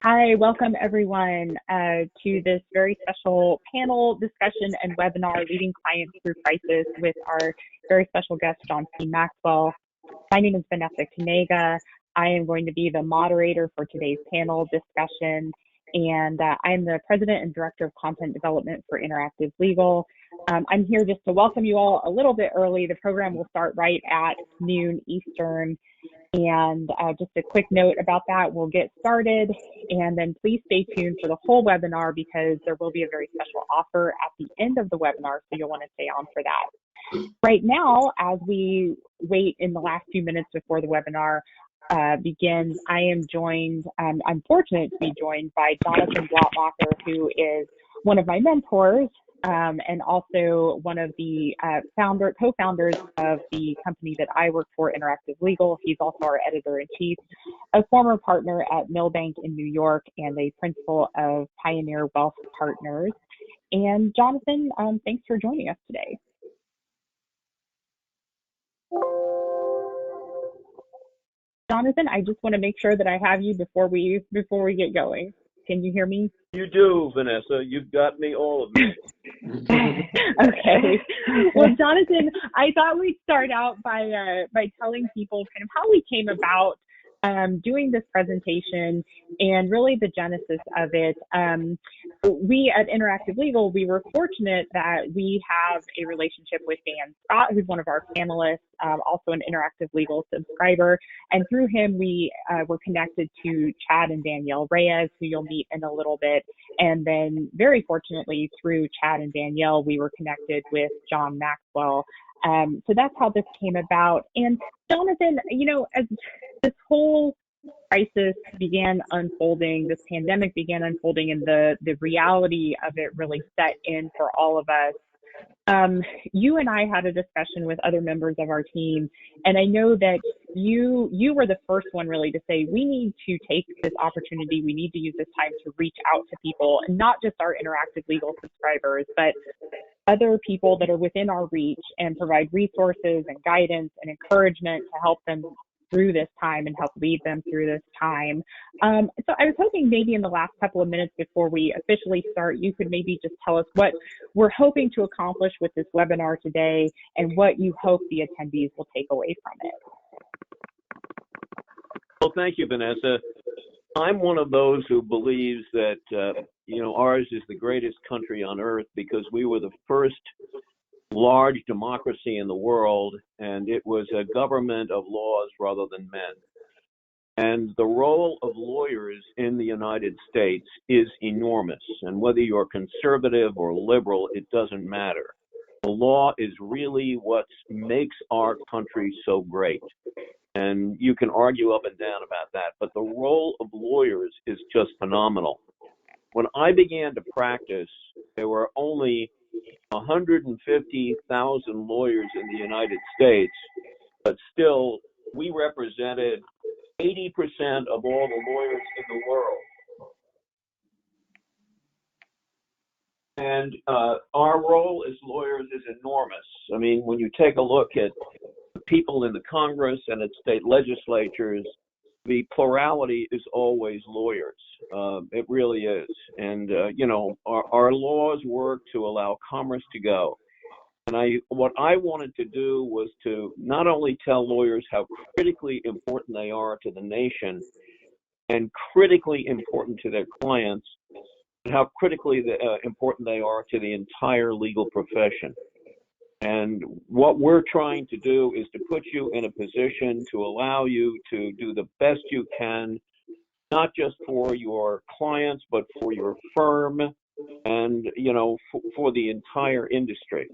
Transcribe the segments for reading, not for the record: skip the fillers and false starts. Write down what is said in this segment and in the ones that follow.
Hi, welcome everyone to this very special panel discussion and webinar, Leading Clients Through Crisis, with our very special guest, John C. Maxwell. My name is Vanessa Kanaga. I am going to be the moderator for today's panel discussion, and I am the President and Director of Content Development for Interactive Legal. I'm here just to welcome you all a little bit early. The program will start right at noon Eastern. And just a quick note about that, we'll get started, and then please stay tuned for the whole webinar because there will be a very special offer at the end of the webinar, so you'll want to stay on for that. Right now, as we wait in the last few minutes before the webinar begins, I am joined, I'm fortunate to be joined by Jonathan Blattmachr, who is one of my mentors, and also one of the co-founders of the company that I work for, Interactive Legal. He's also our editor-in-chief, a former partner at Milbank in New York, and a principal of Pioneer Wealth Partners. And Jonathan, thanks for joining us today. Jonathan, I just want to make sure that I have you before we get going. Can you hear me? You do, Vanessa. You've got me, all of me. Okay. Well, Jonathan, I thought we'd start out by telling people kind of how we came about doing this presentation and really the genesis of it. We at Interactive Legal, we were fortunate that we have a relationship with Dan Scott, who's one of our panelists, also an Interactive Legal subscriber. And through him, we were connected to Chad and Danielle Reyes, who you'll meet in a little bit. And then very fortunately, through Chad and Danielle, we were connected with John Maxwell. So that's how this came about. And Jonathan, you know, as this whole crisis began unfolding, this pandemic began unfolding, and the reality of it really set in for all of us. You and I had a discussion with other members of our team, and I know that you were the first one really to say, we need to take this opportunity, we need to use this time to reach out to people, and not just our Interactive Legal subscribers, but other people that are within our reach, and provide resources and guidance and encouragement to help them through this time and help lead them through this time. So I was hoping maybe in the last couple of minutes before we officially start, you could maybe just tell us what we're hoping to accomplish with this webinar today and what you hope the attendees will take away from it. Well, thank you, Vanessa. I'm one of those who believes that, ours is the greatest country on earth because we were the first large democracy in the world, and it was a government of laws rather than men. And the role of lawyers in the United States is enormous. And whether you're conservative or liberal, it doesn't matter. The law is really what makes our country so great. And you can argue up and down about that, but the role of lawyers is just phenomenal. When I began to practice, there were only 150,000 lawyers in the United States, but still we represented 80% of all the lawyers in the world. And our role as lawyers is enormous. I mean, when you take a look at the people in the Congress and at state legislatures, the plurality is always lawyers. It really is. And, our laws work to allow commerce to go. And what I wanted to do was to not only tell lawyers how critically important they are to the nation and critically important to their clients, but how critically important they are to the entire legal profession. And what we're trying to do is to put you in a position to allow you to do the best you can, not just for your clients, but for your firm and, for the entire industry.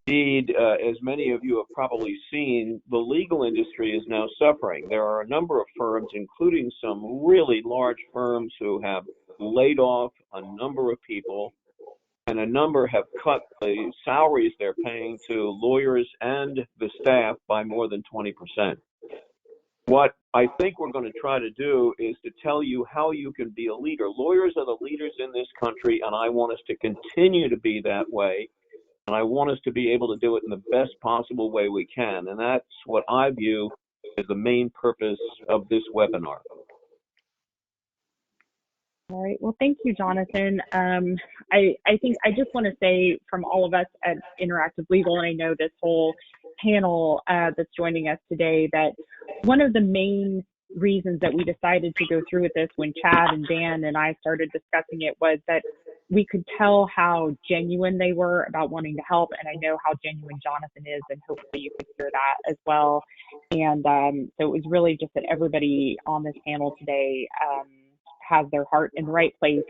Indeed, as many of you have probably seen, the legal industry is now suffering. There are a number of firms, including some really large firms, who have laid off a number of people, and a number have cut the salaries they're paying to lawyers and the staff by more than 20%. What I think we're going to try to do is to tell you how you can be a leader. Lawyers are the leaders in this country, and I want us to continue to be that way. And I want us to be able to do it in the best possible way we can. And that's what I view is the main purpose of this webinar. All right. Well, thank you, Jonathan. I think I just want to say from all of us at Interactive Legal, and I know this whole panel that's joining us today, that one of the main reasons that we decided to go through with this when Chad and Dan and I started discussing it was that we could tell how genuine they were about wanting to help. And I know how genuine Jonathan is, and hopefully you could hear that as well. And so it was really just that everybody on this panel today has their heart in the right place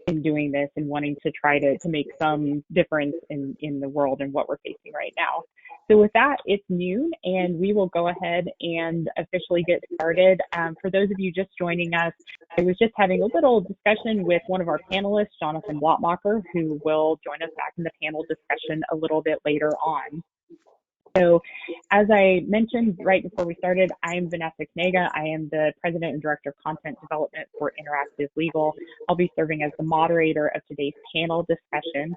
in doing this and wanting to try to make some difference in the world and what we're facing right now. So with that, it's noon, and we will go ahead and officially get started. For those of you just joining us, I was just having a little discussion with one of our panelists, Jonathan Blattmachr, who will join us back in the panel discussion a little bit later on. So as I mentioned right before we started, I'm Vanessa Kanaga. I am the President and Director of Content Development for Interactive Legal. I'll be serving as the moderator of today's panel discussion.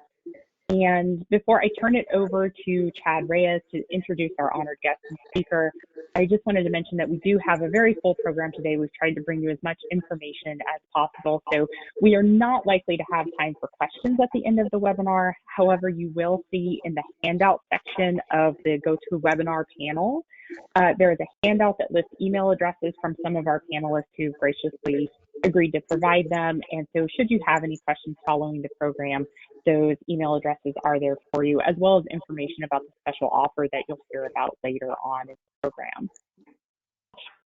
And before I turn it over to Chad Reyes to introduce our honored guest and speaker, I just wanted to mention that we do have a very full program today. We've tried to bring you as much information as possible. So we are not likely to have time for questions at the end of the webinar. However, you will see in the handout section of the GoToWebinar panel, there is a handout that lists email addresses from some of our panelists who graciously agreed to provide them. And so should you have any questions following the program, those email addresses are there for you, as well as information about the special offer that you'll hear about later on in the program.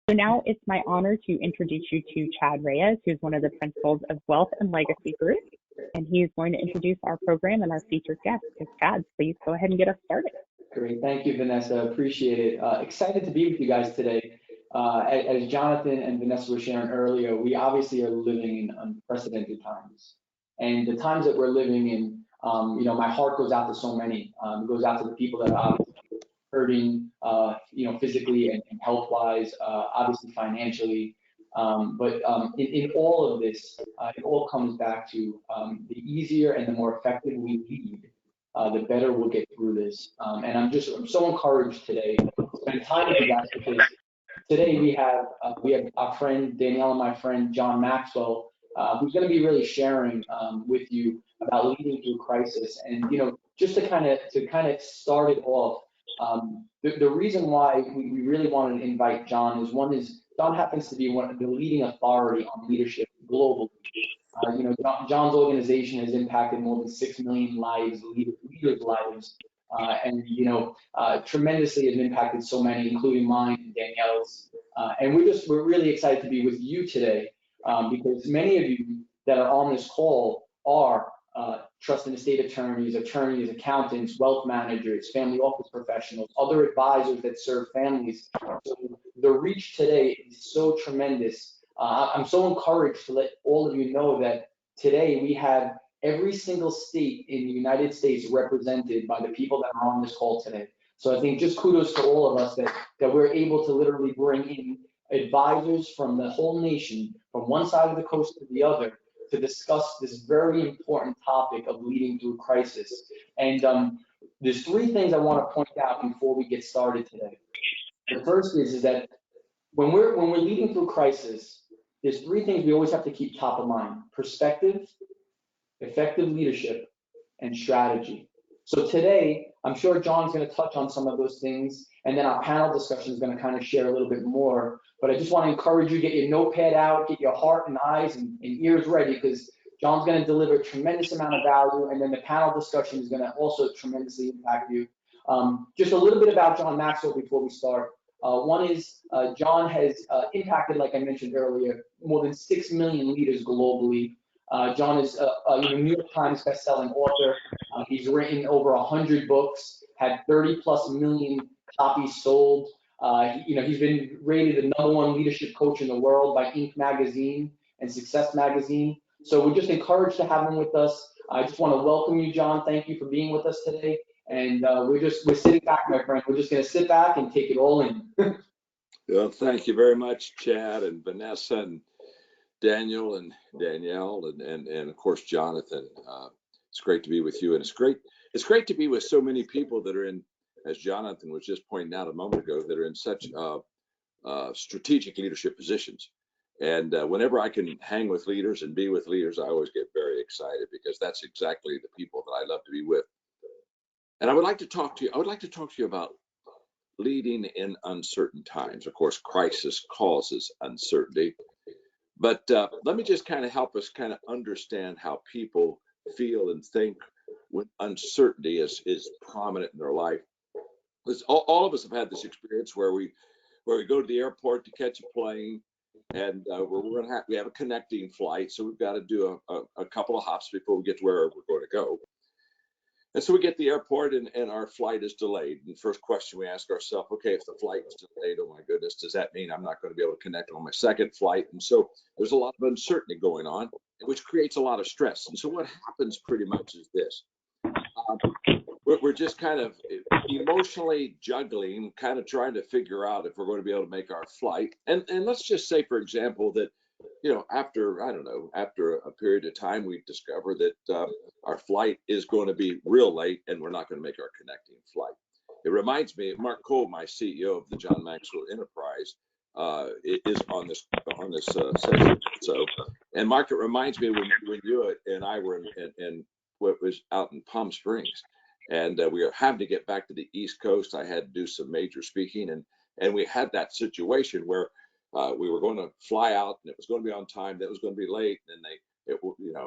So now it's my honor to introduce you to Chad Reyes, who's one of the principals of Wealth and Legacy Group, and he is going to introduce our program and our featured guest. So Chad, please go ahead and get us started. Great, thank you, Vanessa. Appreciate it. Excited to be with you guys today. As Jonathan and Vanessa were sharing earlier, we obviously are living in unprecedented times. And the times that we're living in, my heart goes out to so many. It goes out to the people that are obviously hurting, physically and health-wise, obviously financially. But in all of this, it all comes back to the easier and the more effective we lead, the better we'll get through this. And I'm so encouraged today to spend time with you guys, because today we have our friend Danielle and my friend John Maxwell, who's going to be really sharing with you about leading through crisis. And just to kind of start it off, the reason why we really wanted to invite John is John happens to be one of the leading authority on leadership globally. John's organization has impacted more than 6 million lives, leaders' lives, and tremendously has impacted so many, including mine and Danielle's. And we're really excited to be with you today, because many of you that are on this call are trust and estate attorneys, accountants, wealth managers, family office professionals, other advisors that serve families. So the reach today is so tremendous. I'm so encouraged to let all of you know that today we have every single state in the United States represented by the people that are on this call today. So I think just kudos to all of us that we're able to literally bring in advisors from the whole nation, from one side of the coast to the other, to discuss this very important topic of leading through crisis. And there's three things I want to point out before we get started today. The first is that when we're leading through crisis, there's three things we always have to keep top of mind: perspective, effective leadership, and strategy. So today, I'm sure John's going to touch on some of those things, and then our panel discussion is going to kind of share a little bit more. But I just want to encourage you, get your notepad out, get your heart and eyes and ears ready, because John's going to deliver a tremendous amount of value, and then the panel discussion is going to also tremendously impact you. Just a little bit about John Maxwell before we start. One is John has impacted, like I mentioned earlier, more than 6 million leaders globally. John is a New York Times best-selling author. He's written over 100 books, had 30+ million copies sold. He's been rated the #1 leadership coach in the world by Inc. magazine and Success magazine. So we're just encouraged to have him with us. I just want to welcome you, John. Thank you for being with us today. And we're sitting back, my friend. We're just going to sit back and take it all in. Well, thank you very much, Chad and Vanessa and Daniel and Danielle and of course Jonathan. It's great to be with you, and it's great to be with so many people that are in, as Jonathan was just pointing out a moment ago, that are in such strategic leadership positions. And whenever I can hang with leaders and be with leaders, I always get very excited, because that's exactly the people that I love to be with. And I would like to talk to you about leading in uncertain times. Of course, crisis causes uncertainty, but let me just kind of help us kind of understand how people feel and think when uncertainty is prominent in their life. Because all of us have had this experience where we go to the airport to catch a plane, and we have a connecting flight, so we've got to do a couple of hops before we get to wherever we're going to go. And so we get to the airport, and our flight is delayed. And the first question we ask ourselves, okay, if the flight is delayed, oh my goodness, does that mean I'm not going to be able to connect on my second flight? And so there's a lot of uncertainty going on, which creates a lot of stress. And so what happens pretty much is this. We're just kind of emotionally juggling, kind of trying to figure out if we're going to be able to make our flight. And let's just say, for example, that, after a period of time, we discover that our flight is going to be real late and we're not going to make our connecting flight. It reminds me, Mark Cole, my CEO of the John Maxwell Enterprise, is on this session. So, and Mark, it reminds me when you and I were in what was out in Palm Springs, and we were having to get back to the East Coast. I had to do some major speaking, and we had that situation where we were going to fly out, and it was going to be on time. That was going to be late, and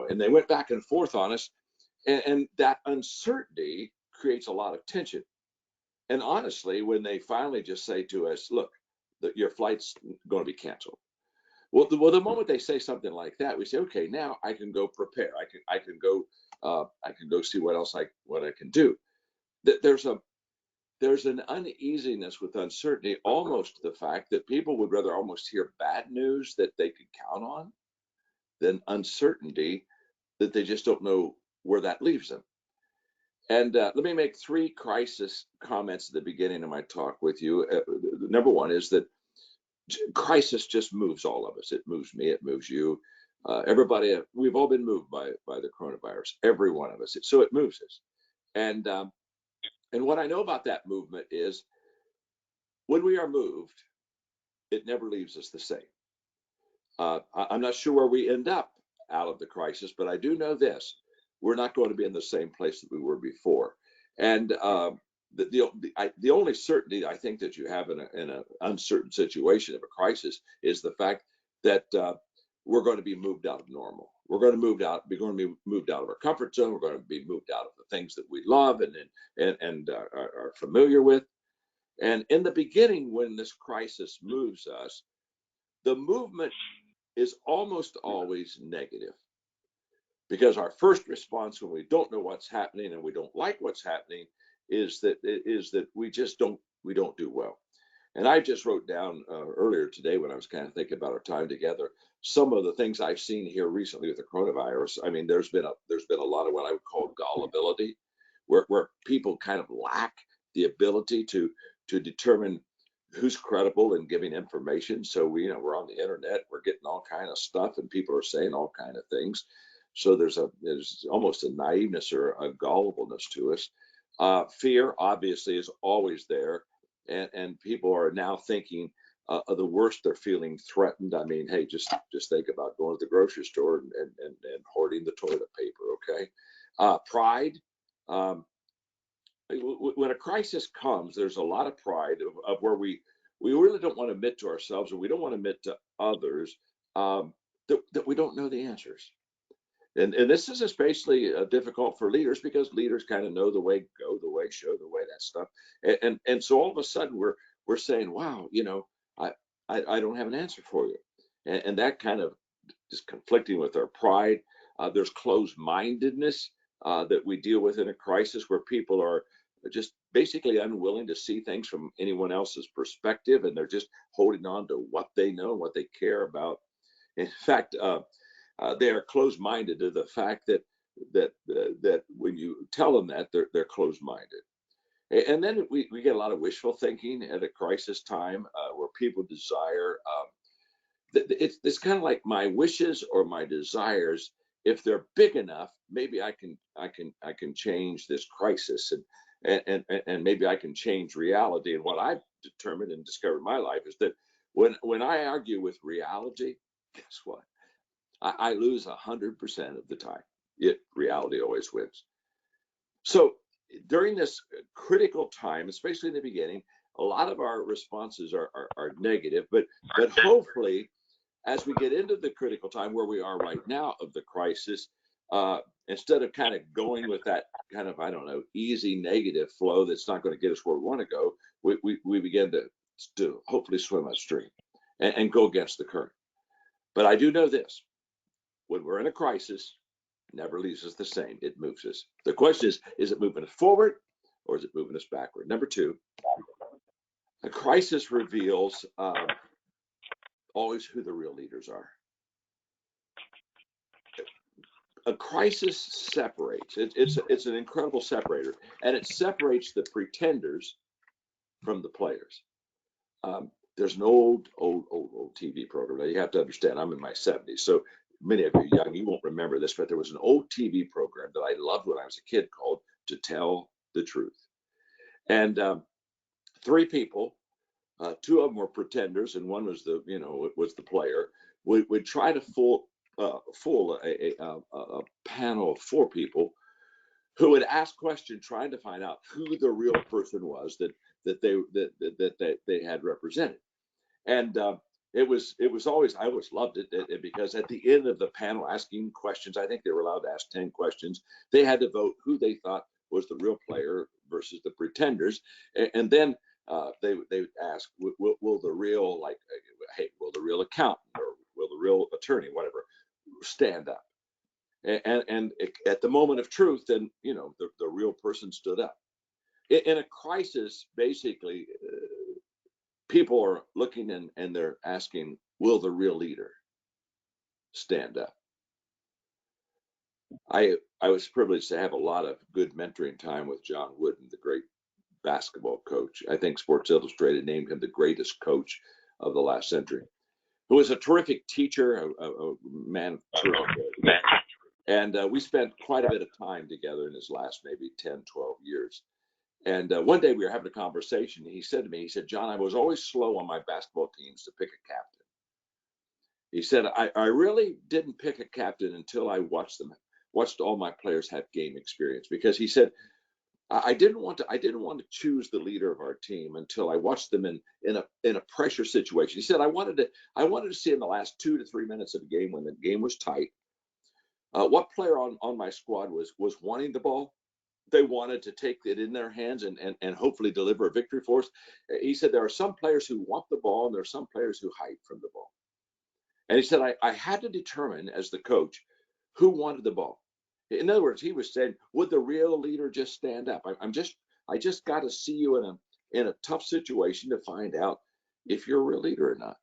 and they went back and forth on us, and that uncertainty creates a lot of tension. And honestly, when they finally just say to us, "Look, your flight's going to be canceled," well, the moment they say something like that, we say, "Okay, now I can go prepare. I can go see what I can do." There's an uneasiness with uncertainty, almost to the fact that people would rather almost hear bad news that they could count on than uncertainty that they just don't know where that leaves them. And let me make three crisis comments at the beginning of my talk with you. Number one is that crisis just moves all of us. It moves me, it moves you. Everybody, we've all been moved by the coronavirus, every one of us. So it moves us. And what I know about that movement is when we are moved, it never leaves us the same. I'm not sure where we end up out of the crisis, but I do know this: we're not going to be in the same place that we were before. And the only certainty I think that you have in an uncertain situation of a crisis is the fact that we're going to be moved out of normal. We're going to be moved out of our comfort zone. We're going to be moved out of the things that we love and are familiar with. And in the beginning, when this crisis moves us, the movement is almost always negative, because our first response when we don't know what's happening and we don't like what's happening is that we don't do well. And I just wrote down earlier today, when I was kind of thinking about our time together, some of the things I've seen here recently with the coronavirus. I mean, there's been a lot of what I would call gullibility, where people kind of lack the ability to determine who's credible in giving information. So we're on the internet, we're getting all kind of stuff, and people are saying all kind of things. So there's almost a naiveness or a gullibleness to us. Fear obviously is always there, and people are now thinking of the worst. They're feeling threatened. I mean, hey, just think about going to the grocery store and hoarding the toilet paper. Okay, pride. When a crisis comes, there's a lot of pride of where we really don't want to admit to ourselves, or we don't want to admit to others that we don't know the answers. And this is especially difficult for leaders, because leaders kind of know the way, go the way, show the way, that stuff. And so all of a sudden we're saying, wow, I don't have an answer for you. And that kind of is conflicting with our pride. There's closed-mindedness that we deal with in a crisis, where people are just basically unwilling to see things from anyone else's perspective, and they're just holding on to what they know, what they care about. In fact, they are closed-minded to the fact that when you tell them that, they're closed-minded. And then we get a lot of wishful thinking at a crisis time, where people desire. It's kind of like my wishes or my desires. If they're big enough, maybe I can change this crisis, and maybe I can change reality. And what I've determined and discovered in my life is that When I argue with reality, guess what? I lose 100% of the time. Reality always wins. So during this critical time, especially in the beginning, a lot of our responses are negative, but hopefully, as we get into the critical time where we are right now of the crisis, instead of kind of going with that kind of, I don't know, easy negative flow that's not going to get us where we want to go, we begin to hopefully swim upstream and go against the current. But I do know this: when we're in a crisis, it never leaves us the same. It moves us. The question is it moving us forward or is it moving us backward? Number two, a crisis reveals always who the real leaders are. A crisis separates. It's an incredible separator, and it separates the pretenders from the players. There's an old TV program. Now you have to understand, I'm in my 70s, so many of you young, you won't remember this, but there was an old TV program that I loved when I was a kid called To Tell the Truth. And three people, two of them were pretenders, and one was the player. Would try to fool a panel of four people who would ask questions trying to find out who the real person was that they had represented. And it was always, I always loved it because at the end of the panel asking questions, I think they were allowed to ask 10 questions. They had to vote who they thought was the real player versus the pretenders. And then they would ask, will the real, like, hey, will the real accountant or will the real attorney, whatever, stand up? And at the moment of truth, then, the real person stood up. In a crisis, basically, people are looking and they're asking, will the real leader stand up? I was privileged to have a lot of good mentoring time with John Wooden, the great basketball coach. I think Sports Illustrated named him the greatest coach of the last century, who was a terrific teacher, a man. And we spent quite a bit of time together in his last maybe 10, 12 years. And one day we were having a conversation. He said to me, he said, John, I was always slow on my basketball teams to pick a captain. He said, I really didn't pick a captain until I watched all my players have game experience, because he said, I didn't want to choose the leader of our team until I watched them in a pressure situation. He said, I wanted to see in the last 2 to 3 minutes of the game, when the game was tight, what player on my squad was wanting the ball. They wanted to take it in their hands and hopefully deliver a victory for us. He said there are some players who want the ball and there are some players who hide from the ball. And he said I had to determine as the coach who wanted the ball. In other words, he was saying, would the real leader just stand up? I just got to see you in a tough situation to find out if you're a real leader or not.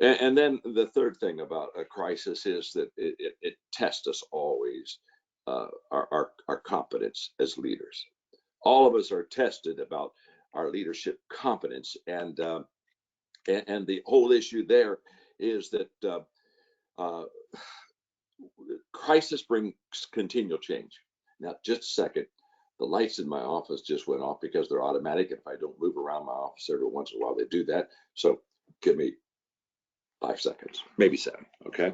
And then the third thing about a crisis is that it tests us always. Our competence as leaders. All of us are tested about our leadership competence, and the whole issue there is that crisis brings continual change. Now, just a second. The lights in my office just went off because they're automatic. If I don't move around my office every once in a while, they do that. So give me 5 seconds, maybe 7. Okay.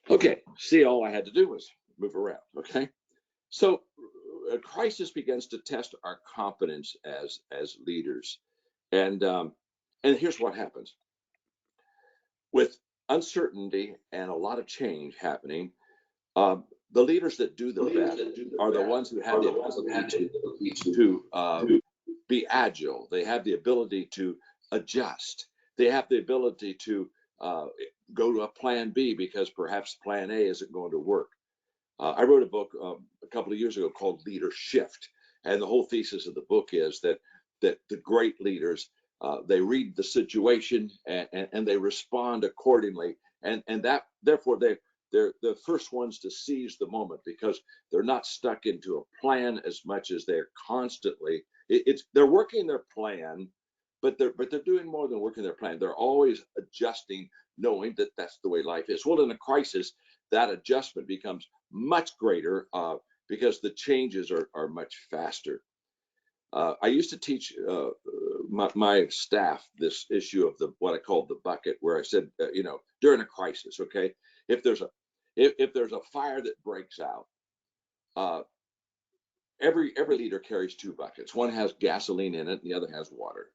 Okay, see, all I had to do was move around, okay? So a crisis begins to test our competence as leaders. And here's what happens. With uncertainty and a lot of change happening, the leaders that do the best are the ones who have the ability to be agile. They have the ability to adjust. They have the ability to go to a plan B because perhaps plan A isn't going to work. I wrote a book a couple of years ago called Leader Shift. And the whole thesis of the book is that the great leaders, they read the situation and they respond accordingly. And that therefore they're the first ones to seize the moment, because they're not stuck into a plan as much as they're constantly, they're working their plan, but they're doing more than working their plan. They're always adjusting, knowing that that's the way life is. Well, in a crisis, that adjustment becomes much greater because the changes are much faster. I used to teach my staff this issue of what I called the bucket, where I said, during a crisis, okay, if there's a fire that breaks out, every leader carries two buckets. One has gasoline in it, and the other has water.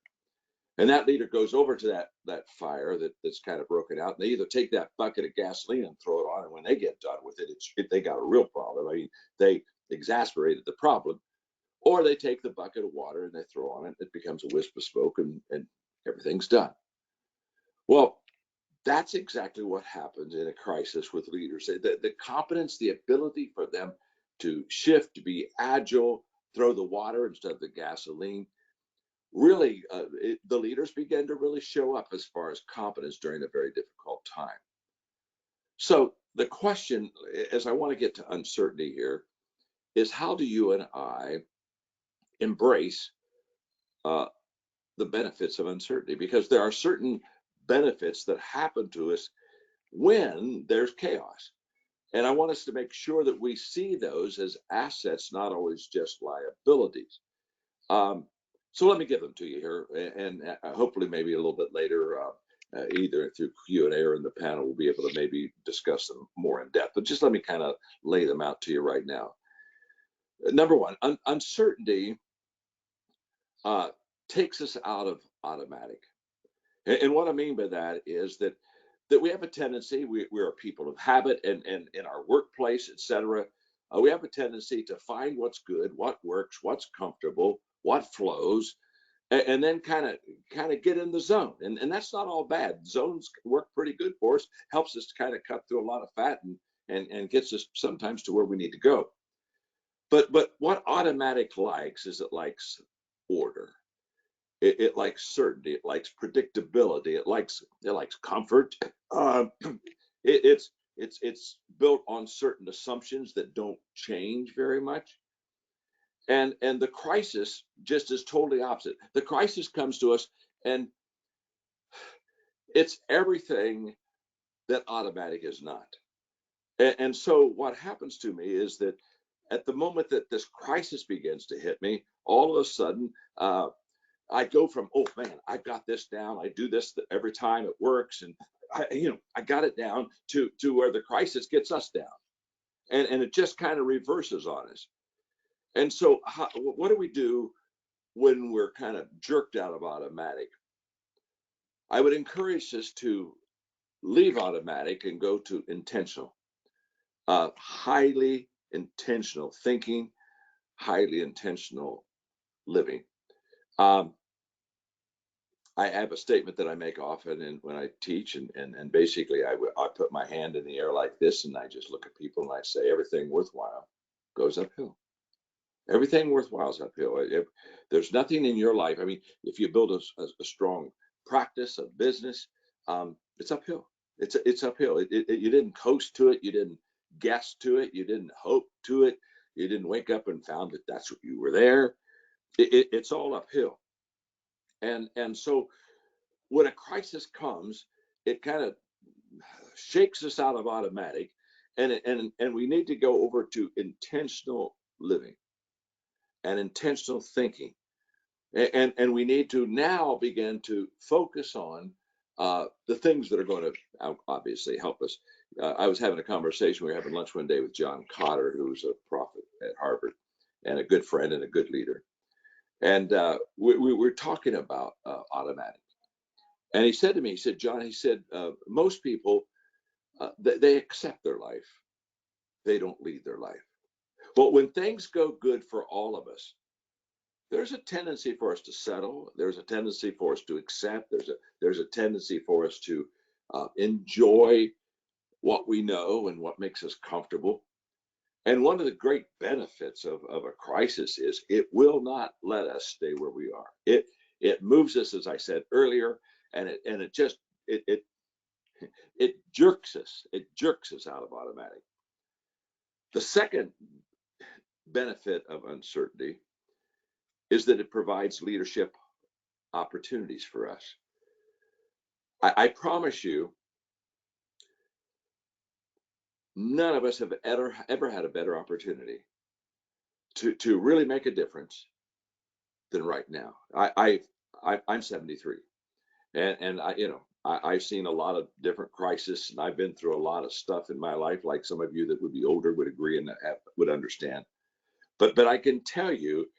And that leader goes over to that fire that's kind of broken out, and they either take that bucket of gasoline and throw it on, and when they get done with it, they got a real problem. I mean, they exasperated the problem. Or they take the bucket of water and they throw on it. It becomes a wisp of smoke, and everything's done. Well, that's exactly what happens in a crisis with leaders. The competence, the ability for them to shift, to be agile, throw the water instead of the gasoline. Really, the leaders begin to really show up as far as competence during a very difficult time. So the question, as I want to get to uncertainty here, is how do you and I embrace the benefits of uncertainty? Because there are certain benefits that happen to us when there's chaos. And I want us to make sure that we see those as assets, not always just liabilities. So let me give them to you here, and hopefully maybe a little bit later, either through Q&A or in the panel, we'll be able to maybe discuss them more in depth. But just let me kind of lay them out to you right now. Number one, uncertainty takes us out of automatic. And what I mean by that is that we have a tendency, we are people of habit, and in our workplace, etc. We have a tendency to find what's good, what works, what's comfortable, what flows, and then kind of get in the zone. And that's not all bad. Zones work pretty good for us, helps us to kind of cut through a lot of fat and gets us sometimes to where we need to go. But what automatic likes is it likes order. It likes certainty. It likes predictability. It likes comfort. It's built on certain assumptions that don't change very much. And the crisis just is totally opposite. The crisis comes to us, and it's everything that automatic is not. And so what happens to me is that at the moment that this crisis begins to hit me, all of a sudden, I go from, oh man, I got this down. I do this every time, it works, and I got it down to where the crisis gets us down, and it just kind of reverses on us. And so, what do we do when we're kind of jerked out of automatic? I would encourage us to leave automatic and go to intentional, highly intentional thinking, highly intentional living. I have a statement that I make often when I teach, and basically I put my hand in the air like this, and I just look at people and I say, everything worthwhile goes uphill. Everything worthwhile is uphill. If there's nothing in your life, I mean, if you build a strong practice, a business, it's uphill. It's uphill. You didn't coast to it. You didn't guess to it. You didn't hope to it. You didn't wake up and found that that's what you were there. It's all uphill. And so when a crisis comes, it kind of shakes us out of automatic, and we need to go over to intentional living and intentional thinking. And we need to now begin to focus on the things that are going to obviously help us. I was having a conversation, we were having lunch one day with John Cotter, who's a prophet at Harvard and a good friend and a good leader. And we were talking about automatic. And he said to me, he said, John, most people, they accept their life. They don't lead their life. But when things go good for all of us, there's a tendency for us to settle. There's a tendency for us to accept. There's a tendency for us to enjoy what we know and what makes us comfortable. And one of the great benefits of a crisis is it will not let us stay where we are. It moves us, as I said earlier, and it jerks us. It jerks us out of automatic. The second benefit of uncertainty is that it provides leadership opportunities for us. I promise you, none of us have ever had a better opportunity to really make a difference than right now. I'm 73, and I've seen a lot of different crises, and I've been through a lot of stuff in my life, like some of you that would be older would agree and would understand. But I can tell you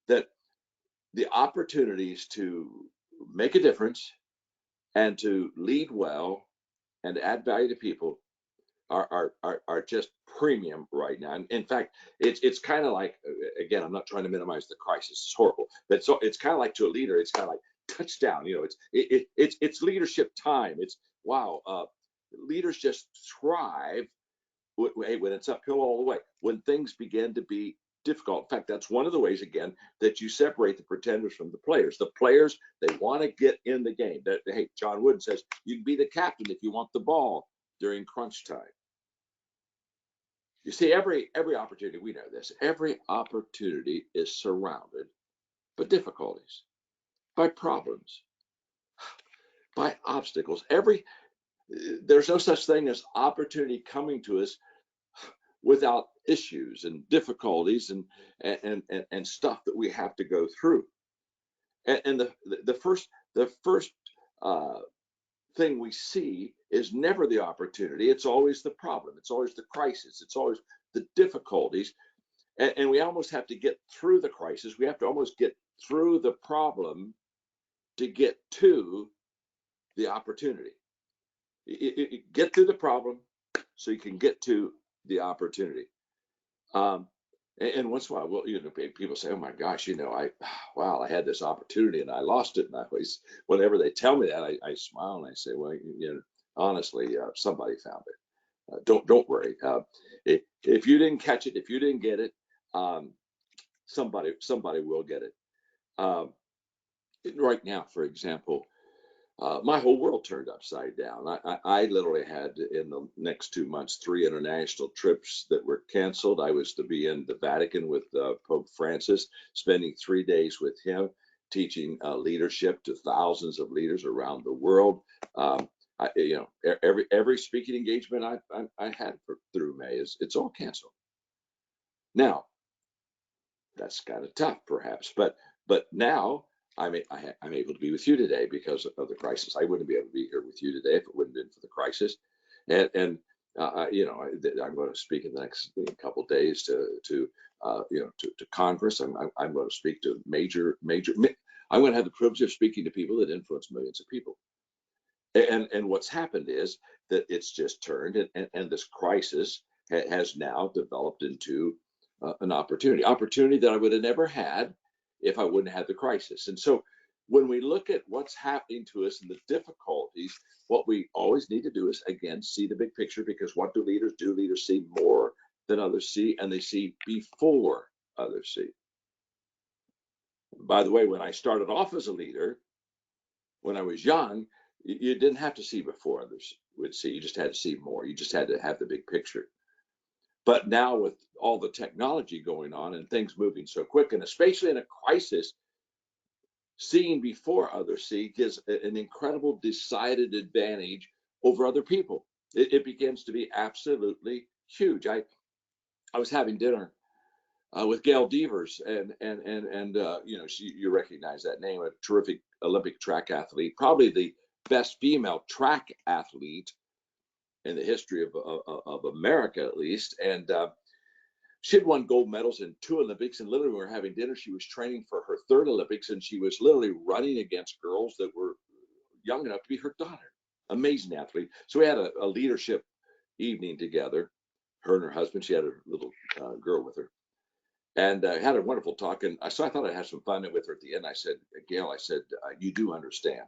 that the opportunities to make a difference and to lead well and add value to people are just premium right now. And in fact, it's kind of like, again, I'm not trying to minimize the crisis. It's horrible, but so it's kind of like, to a leader, it's kind of like touchdown. It's leadership time. It's wow. Leaders just thrive when it's uphill all the way. When things begin to be difficult. In fact, that's one of the ways, again, that you separate the pretenders from the players. The players, they want to get in the game. Hey, John Wooden says you can be the captain if you want the ball during crunch time. You see, every opportunity, we know this, every opportunity is surrounded by difficulties, by problems, by obstacles. There's no such thing as opportunity coming to us without issues and difficulties and stuff that we have to go through. And the first thing we see is never the opportunity. It's always the problem. It's always the crisis. It's always the difficulties. And we almost have to get through the crisis. We have to almost get through the problem to get to the opportunity. Get through the problem so you can get to the opportunity. And once in a while, well, people say, "Oh my gosh, I had this opportunity and I lost it." And I always, whenever they tell me that, I smile and I say, "Well, honestly, somebody found it. Don't worry. If you didn't catch it, if you didn't get it, somebody will get it." Right now, for example, my whole world turned upside down. I literally had, in the next 2 months, 3 international trips that were canceled. I was to be in the Vatican with Pope Francis, spending 3 days with him, teaching leadership to thousands of leaders around the world. Every speaking engagement I had through May it's all canceled. Now, that's kind of tough, perhaps, but now I'm able to be with you today because of the crisis. I wouldn't be able to be here with you today if it wouldn't have been for the crisis. And I'm going to speak in the next couple of days to Congress. I'm going to speak to major. I'm going to have the privilege of speaking to people that influence millions of people. And what's happened is that it's just turned, and this crisis has now developed into an opportunity that I would have never had if I wouldn't have had the crisis. And so when we look at what's happening to us and the difficulties, what we always need to do is, again, see the big picture, because what do? Leaders see more than others see, and they see before others see. By the way, when I started off as a leader, when I was young, you didn't have to see before others would see. You just had to see more. You just had to have the big picture. But now, with all the technology going on and things moving so quick, and especially in a crisis, seeing before others see gives an incredible decided advantage over other people. It begins to be absolutely huge. I was having dinner with Gail Devers, and you recognize that name, a terrific Olympic track athlete, probably the best female track athlete in the history of America, at least. And she had won gold medals in 2 Olympics, and literally when we were having dinner, she was training for her 3rd Olympics, and she was literally running against girls that were young enough to be her daughter. Amazing athlete. So we had a leadership evening together, her and her husband. She had a little girl with her, and had a wonderful talk. And so I thought I'd have some fun with her at the end. I said, "Gail, you do understand.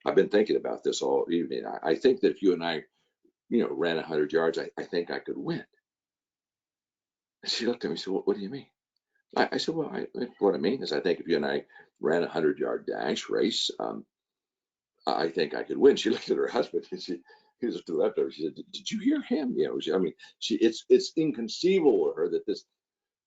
I've been thinking about this all evening. I think that if you and I, ran 100 yards, I think I could win." And she looked at me and said, "What do you mean?" I said, "Well, what I mean is I think if you and I ran 100-yard dash race, I think I could win." She looked at her husband and he was to the left of her. She said, "Did you hear him?" It's inconceivable to her that this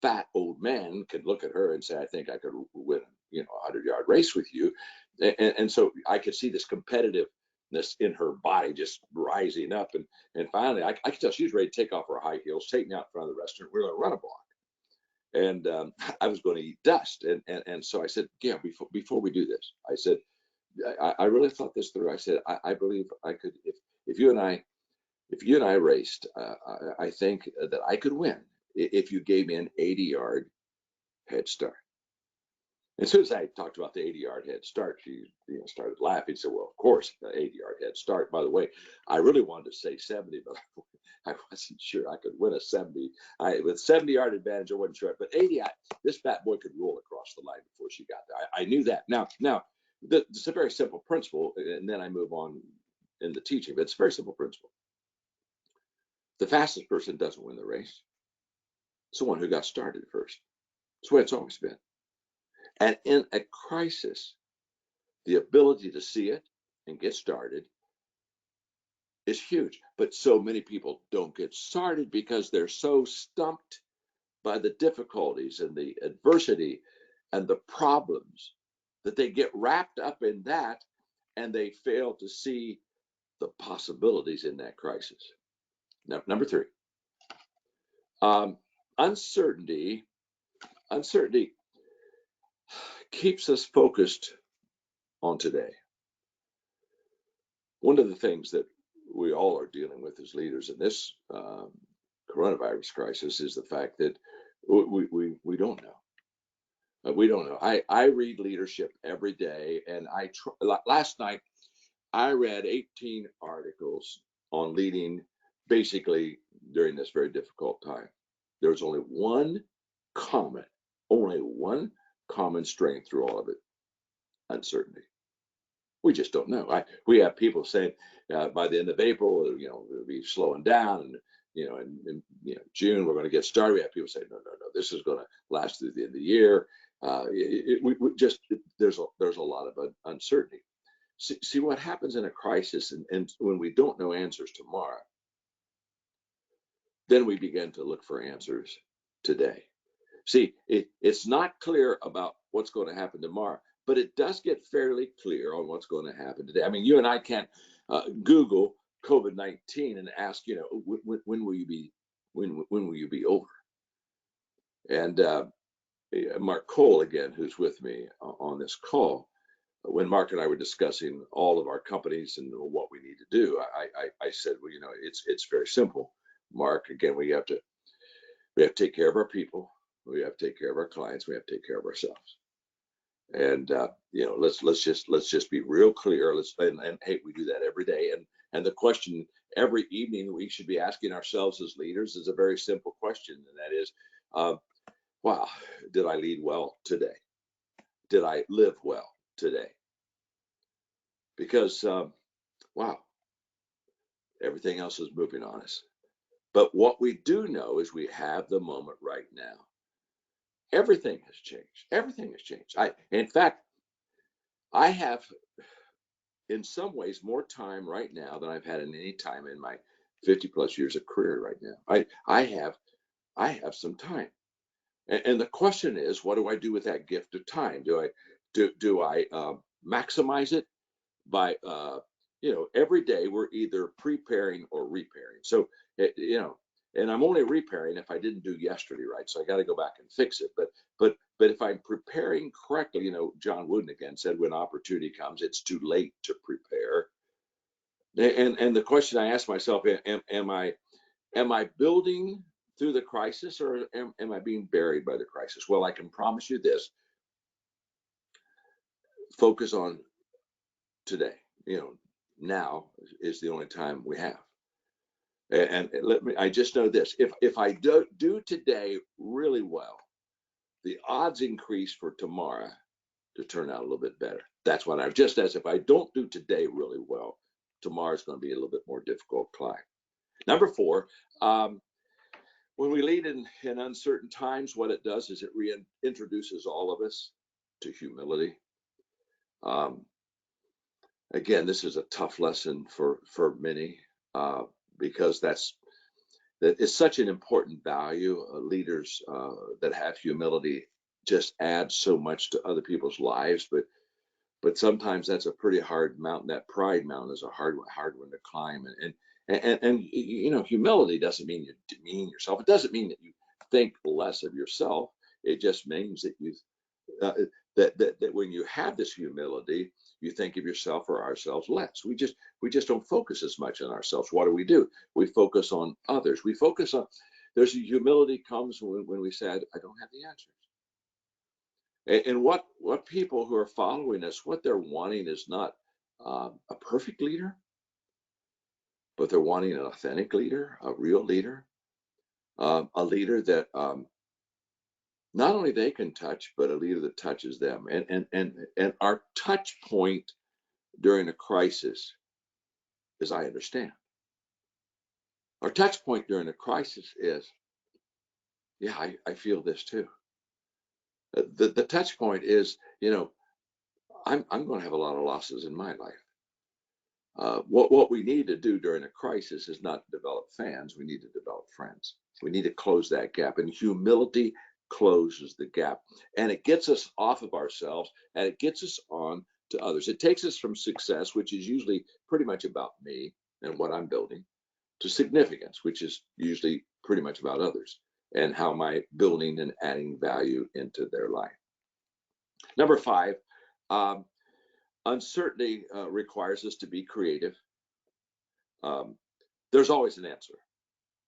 fat old man could look at her and say, "I think I could win, a 100-yard race with you." And so I could see this competitiveness in her body just rising up. And finally, I could tell she was ready to take off her high heels, take me out in front of the restaurant. We're going to run a block. and I was going to eat dust. And so I said, yeah, before we do this, I said, I really thought this through. I said, I believe I could, if you and I raced, I think that I could win if you gave me an 80-yard head start. As soon as I talked about the 80-yard head start, she started laughing. Said, well, of course, the 80-yard head start. By the way, I really wanted to say 70, but I wasn't sure I could win a 70. With 70-yard advantage, I wasn't sure. But 80, this fat boy could roll across the line before she got there. I knew that. Now, it's a very simple principle, and then I move on in the teaching, but it's a very simple principle. The fastest person doesn't win the race. It's the one who got started first. That's the way it's always been. And in a crisis, the ability to see it and get started is huge. But so many people don't get started because they're so stumped by the difficulties and the adversity and the problems that they get wrapped up in that, and they fail to see the possibilities in that crisis. Now, number 3, uncertainty keeps us focused on today. One of the things that we all are dealing with as leaders in this coronavirus crisis is the fact that we don't know. We don't know. I read leadership every day, and last night I read 18 articles on leading, basically during this very difficult time. There's only one common strength through all of it: uncertainty. We just don't know. We have people saying by the end of April, it'll be slowing down, and in June we're going to get started. We have people saying, no, this is going to last through the end of the year. There's a lot of uncertainty. See what happens in a crisis, and when we don't know answers tomorrow, then we begin to look for answers today. See, it's not clear about what's going to happen tomorrow, but it does get fairly clear on what's going to happen today. I mean, you and I can't Google COVID-19 and ask, when will you be over? And Mark Cole, again, who's with me on this call, when Mark and I were discussing all of our companies and what we need to do, I said, well, it's very simple, Mark. Again, we have to take care of our people. We have to take care of our clients. We have to take care of ourselves. And let's just be real clear. And hey, we do that every day. And the question every evening we should be asking ourselves as leaders is a very simple question, and that is, wow, did I lead well today? Did I live well today? Because wow, everything else is moving on us. But what we do know is we have the moment right now. Everything has changed. Everything has changed. In fact, I have, in some ways, more time right now than I've had in any time in my 50 plus years of career right now. I have some time. And the question is, what do I do with that gift of time? Do I maximize it by, every day we're either preparing or repairing. So, and I'm only repairing if I didn't do yesterday right. So I got to go back and fix it. But if I'm preparing correctly, John Wooden again said, when opportunity comes, it's too late to prepare. And the question I ask myself, am I building through the crisis, or am I being buried by the crisis? Well, I can promise you this: focus on today. Now is the only time we have. And I just know this: if I do today really well, the odds increase for tomorrow to turn out a little bit better. That's what just as if I don't do today really well, tomorrow's going to be a little bit more difficult climb. Number 4, when we lead in uncertain times, what it does is it reintroduces all of us to humility. Again, this is a tough lesson for many, because that is such an important value. Leaders that have humility just add so much to other people's lives, but sometimes that's a pretty hard mountain. That pride mountain is a hard one to climb. And humility doesn't mean you demean yourself. It doesn't mean that you think less of yourself. It just means that you that when you have this humility, you think of yourself or ourselves less. We just don't focus as much on ourselves. What do? We focus on others. We focus on. There's a humility comes when we said, I don't have the answers. And what people who are following us, what they're wanting is not a perfect leader, but they're wanting an authentic leader, a real leader, a leader that not only they can touch, but a leader that touches them. And our touch point during a crisis, as I understand, our touch point during a crisis is, yeah, I feel this too. The touch point is, I'm going to have a lot of losses in my life. What we need to do during a crisis is not develop fans. We need to develop friends. We need to close that gap, and humility closes the gap, and it gets us off of ourselves, and it gets us on to others. It takes us from success, which is usually pretty much about me and what I'm building, to significance, which is usually pretty much about others and how am I building and adding value into their life. Number 5, uncertainty requires us to be creative. There's always an answer.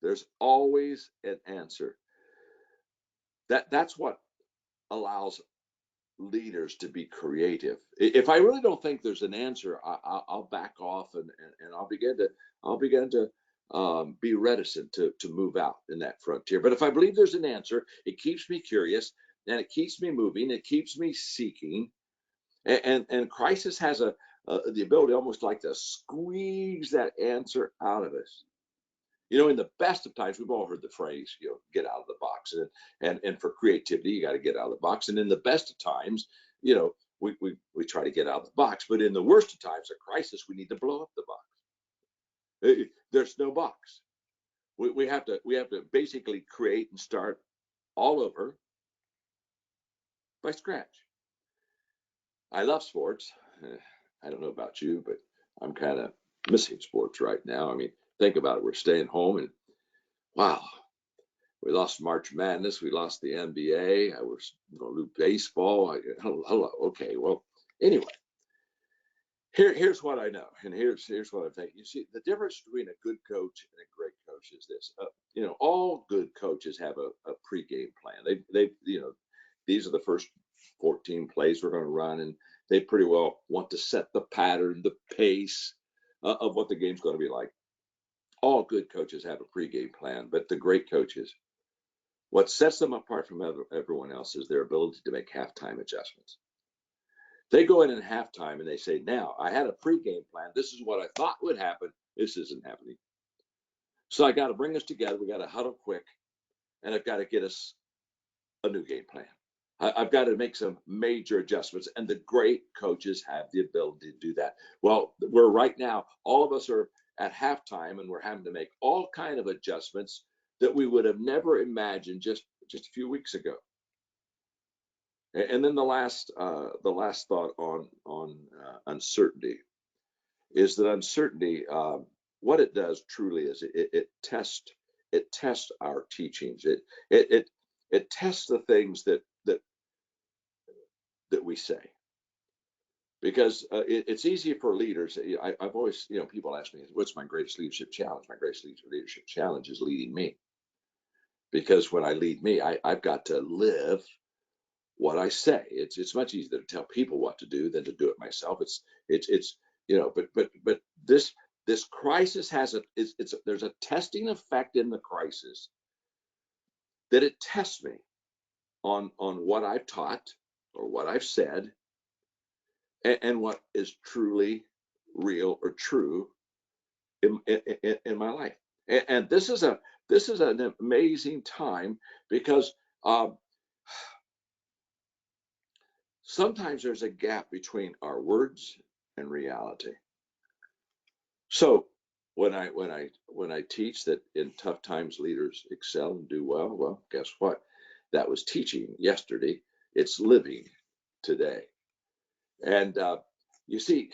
There's always an answer. That's what allows leaders to be creative. If I really don't think there's an answer, I'll back off and I'll begin to be reticent to move out in that frontier. But if I believe there's an answer, it keeps me curious and it keeps me moving. It keeps me seeking. And crisis has the ability almost like to squeeze that answer out of us. In the best of times, we've all heard the phrase, get out of the box. And for creativity, you got to get out of the box. And in the best of times, we try to get out of the box. But in the worst of times, a crisis, we need to blow up the box. There's no box. We have to basically create and start all over by scratch. I love sports. I don't know about you, but I'm kind of missing sports right now. I mean, think about it. We're staying home and wow, we lost March Madness. We lost the NBA. I was going to do baseball. Hello. Okay. Well, anyway, here's what I know. And here's what I think. You see, the difference between a good coach and a great coach is this. All good coaches have a pregame plan. These are the first 14 plays we're going to run, and they pretty well want to set the pattern, the pace of what the game's going to be like. All good coaches have a pregame plan, but the great coaches, what sets them apart from everyone else is their ability to make halftime adjustments. They go in halftime and they say, now, I had a pregame plan. This is what I thought would happen. This isn't happening. So I got to bring us together. We got to huddle quick, and I've got to get us a new game plan. I've got to make some major adjustments, and the great coaches have the ability to do that. Well, we're right now, all of us are at halftime, and we're having to make all kind of adjustments that we would have never imagined just a few weeks ago. And then the last thought on uncertainty is that uncertainty, what it does truly is it tests our teachings. It tests the things that we say, because it's easy for leaders. I've always, people ask me, what's my greatest leadership challenge? My greatest leadership challenge is leading me, because when I lead me, I've got to live what I say. It's much easier to tell people what to do than to do it myself. But this crisis has there's a testing effect in the crisis that it tests me on what I've taught or what I've said, and what is truly real or true in my life. And this is an amazing time, because sometimes there's a gap between our words and reality. So when I teach that in tough times leaders excel and do well, guess what? That was teaching yesterday. It's living today. And you see,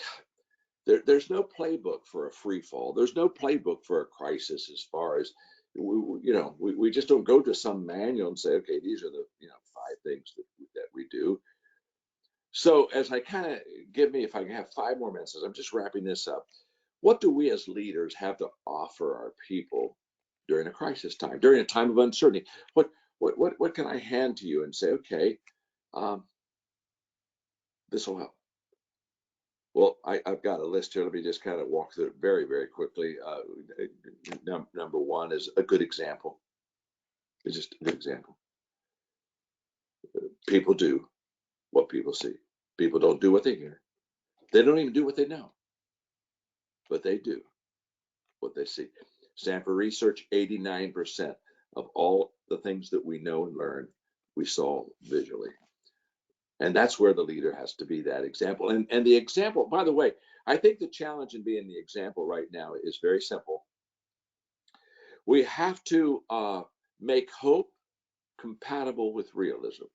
there's no playbook for a free fall. There's no playbook for a crisis, as far as we just don't go to some manual and say, okay, these are the 5 things that we do. So as I kind of if I can have 5 more minutes, I'm just wrapping this up. What do we as leaders have to offer our people during a crisis time, during a time of uncertainty? What can I hand to you and say, okay, this will help? Well, I've got a list here. Let me just kind of walk through it very, very quickly. Number one is a good example. It's just a good example. People do what people see. People don't do what they hear. They don't even do what they know, but they do what they see. Stanford research, 89% of all the things that we know and learn, we saw visually. And that's where the leader has to be that example. And the example, by the way, I think the challenge in being the example right now is very simple. We have to make hope compatible with realism.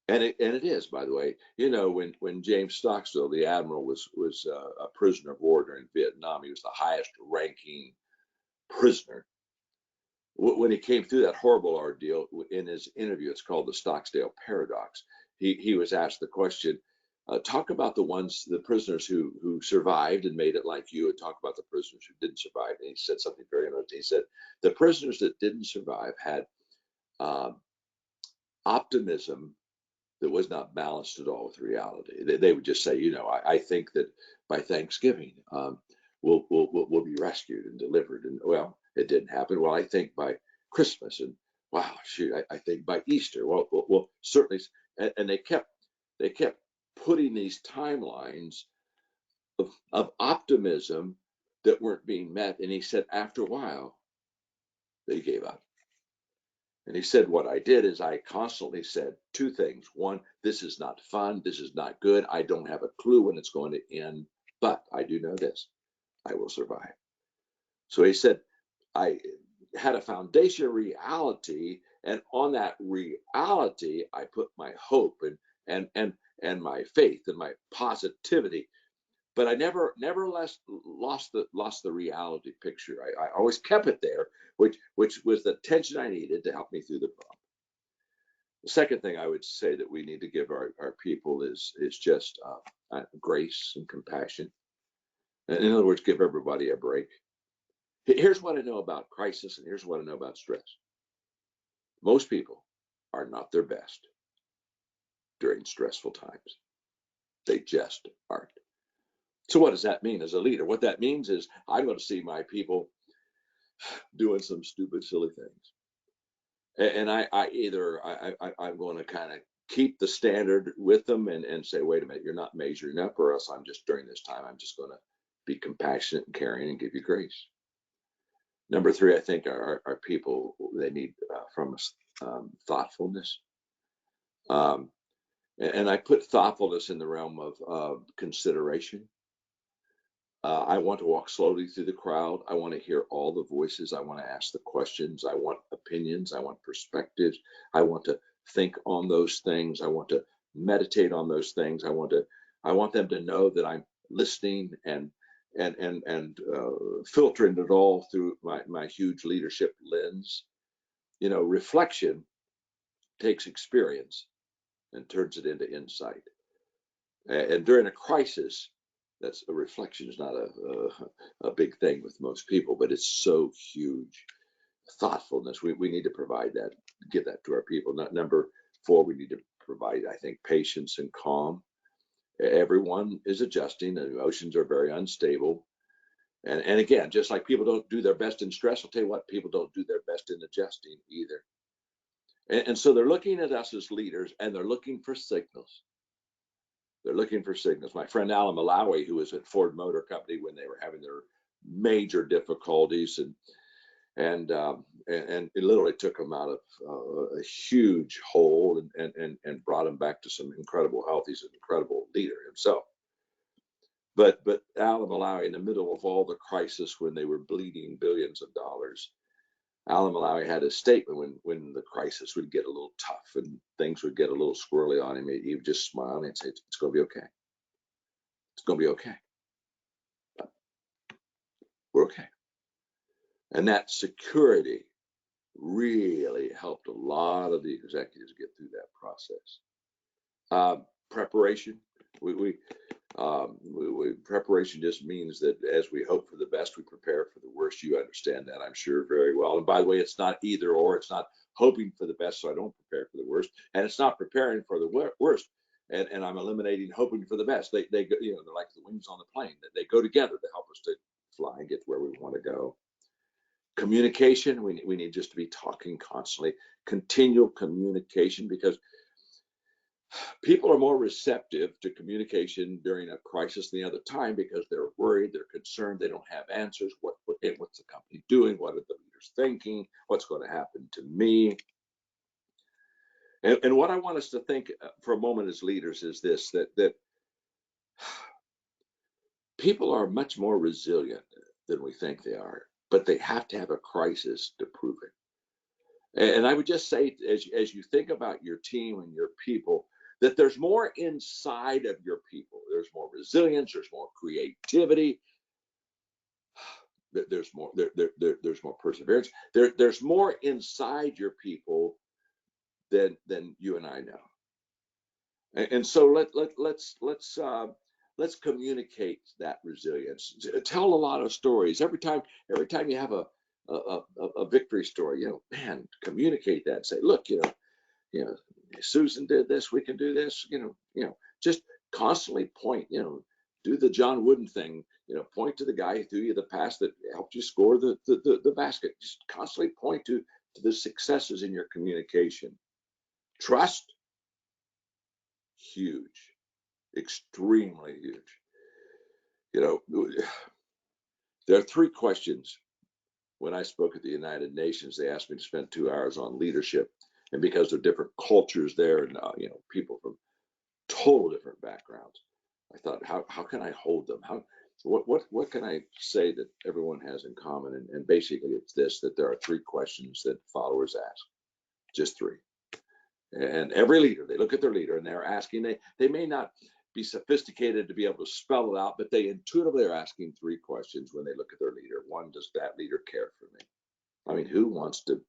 And it is, by the way, you know, when James Stockstill, the admiral, was a prisoner of war during Vietnam, he was the highest ranking prisoner. When he came through that horrible ordeal, in his interview, it's called the Stockstill Paradox, he was asked the question, talk about the prisoners who survived and made it like you, and talk about the prisoners who didn't survive. And he said something very interesting. He said, the prisoners that didn't survive had optimism that was not balanced at all with reality. They would just say, you know, I think that by Thanksgiving, we'll be rescued and delivered. And well, it didn't happen. Well, I think by Christmas, and wow, shoot, I think by Easter. Well, certainly. And they kept putting these timelines of optimism that weren't being met. And he said, after a while, they gave up. And he said, what I did is I constantly said 2 things. One, this is not fun. This is not good. I don't have a clue when it's going to end, but I do know this: I will survive. So he said, I had a foundation of reality, and on that reality, I put my hope and my faith and my positivity. But I never lost the reality picture. I always kept it there, which was the tension I needed to help me through the problem. The second thing I would say that we need to give our people is just grace and compassion. In other words, give everybody a break. Here's what I know about crisis, and here's what I know about stress. Most people are not their best during stressful times. They just aren't. So what does that mean as a leader? What that means is I'm going to see my people doing some stupid, silly things. And I'm going to kind of keep the standard with them and say, wait a minute, you're not measuring up, or else I'm just, during this time, I'm just going to be compassionate and caring and give you grace. Number 3, I think our people, they need from us thoughtfulness. And I put thoughtfulness in the realm of consideration. I want to walk slowly through the crowd. I want to hear all the voices. I want to ask the questions. I want opinions. I want perspectives. I want to think on those things. I want to meditate on those things. I want them to know that I'm listening and filtering it all through my huge leadership lens. You know, reflection takes experience and turns it into insight. And during a crisis, that's a reflection is not a big thing with most people, but it's so huge. Thoughtfulness, we need to provide that, give that to our people. Number 4, we need to provide, I think, patience and calm. Everyone is adjusting, and emotions are very unstable. And again, just like people don't do their best in stress, I'll tell you what, people don't do their best in adjusting either. And so they're looking at us as leaders, and they're looking for signals. They're looking for signals. My friend Alan Malawi, who was at Ford Motor Company when they were having their major difficulties, and it literally took them out of a huge hole and brought him back to some incredible health. He's an incredible leader himself. But Alan Malawi, in the middle of all the crisis when they were bleeding billions of dollars, Alan Malawi had a statement when the crisis would get a little tough and things would get a little squirrely on him. He would just smile and say, it's going to be okay. It's going to be okay. We're okay. And that security really helped a lot of the executives get through that process. Preparation. Preparation just means that as we hope for the best, we prepare for the worst. You understand that, I'm sure, very well. And by the way, it's not either or. It's not hoping for the best so I don't prepare for the worst, and it's not preparing for the worst and I'm eliminating hoping for the best. They go, they're like the wings on the plane. They go together to help us to fly and get where we want to go. Communication, we need just to be talking constantly, continual communication, because people are more receptive to communication during a crisis than the other time because they're worried, they're concerned, they don't have answers. What's the company doing? What are the leaders thinking? What's going to happen to me? And what I want us to think for a moment as leaders is this, that people are much more resilient than we think they are, but they have to have a crisis to prove it. And I would just say, as you think about your team and your people, that there's more inside of your people. There's more resilience. There's more creativity. There's more. There's more perseverance. There's more inside your people than you and I know. And so let's communicate that resilience. Tell a lot of stories. Every time you have a victory story, man, communicate that. Say, look, Susan did this, we can do this, just constantly point, do the John Wooden thing, point to the guy who threw you the pass that helped you score the basket. Just constantly point to the successes in your communication. Trust, huge, extremely huge. There are 3 questions. When I spoke at the United Nations, they asked me to spend 2 hours on leadership. And because there are different cultures there and, people from total different backgrounds, I thought, how can I hold them? What can I say that everyone has in common? And basically it's this, that there are 3 questions that followers ask, just 3. And every leader, they look at their leader and they're asking, they may not be sophisticated to be able to spell it out, but they intuitively are asking 3 questions when they look at their leader. 1, does that leader care for me? I mean, who wants to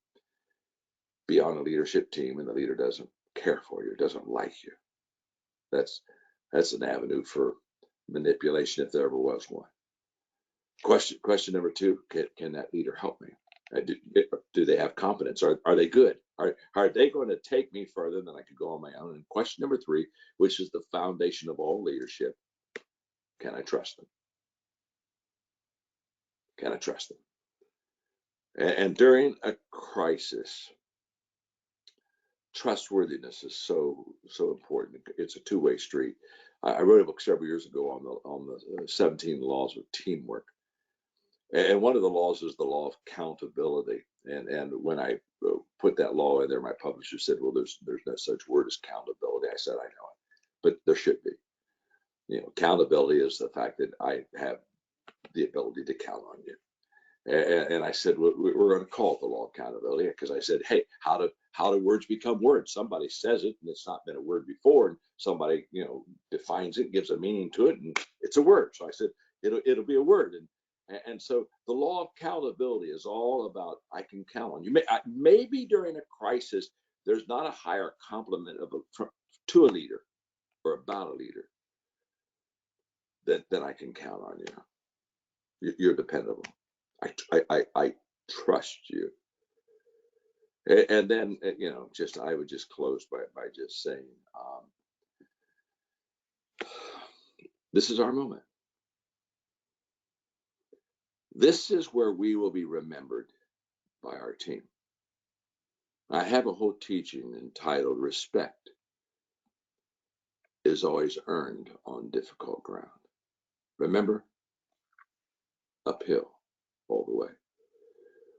be on a leadership team and the leader doesn't care for you, doesn't like you? That's an avenue for manipulation if there ever was one. Question number 2, can that leader help me? Do they have competence? Are they good? Are they going to take me further than I could go on my own? And question number 3, which is the foundation of all leadership, can I trust them? Can I trust them? And during a crisis, trustworthiness is so important. It's a 2-way street. I wrote a book several years ago on the 17 laws of teamwork, and one of the laws is the law of accountability. And when I put that law in there, my publisher said, "Well, there's no such word as accountability." I said, "I know it, but there should be. Accountability is the fact that I have the ability to count on you." And I said, we're going to call it the law of accountability, because I said, hey, how do words become words? Somebody says it and it's not been a word before, and somebody defines it, gives a meaning to it, and it's a word. So I said it'll be a word, and so the law of accountability is all about, I can count on you. Maybe during a crisis, there's not a higher compliment to a leader or about a leader than I can count on you. You're dependable. I trust you. And then, I would just close by just saying, this is our moment. This is where we will be remembered by our team. I have a whole teaching entitled "Respect is always earned on difficult ground." Remember, uphill all the way.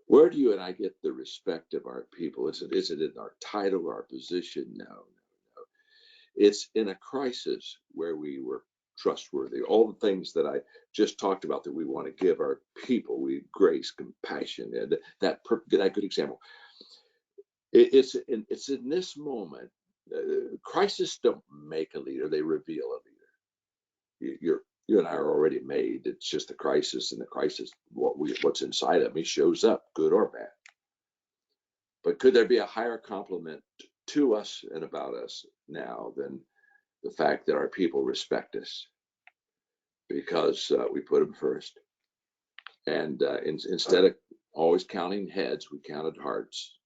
Where do you and I get the respect of our people? Is it in our title or our position? No. It's in a crisis where we were trustworthy. All the things that I just talked about that we want to give our people, grace, compassion, and that good example. It's in this moment. Crisis don't make a leader; they reveal a leader. You and I are already made. It's just the crisis, and the crisis, what's inside of me shows up, good or bad. But could there be a higher compliment to us and about us now than the fact that our people respect us because we put them first? And instead of always counting heads, we counted hearts.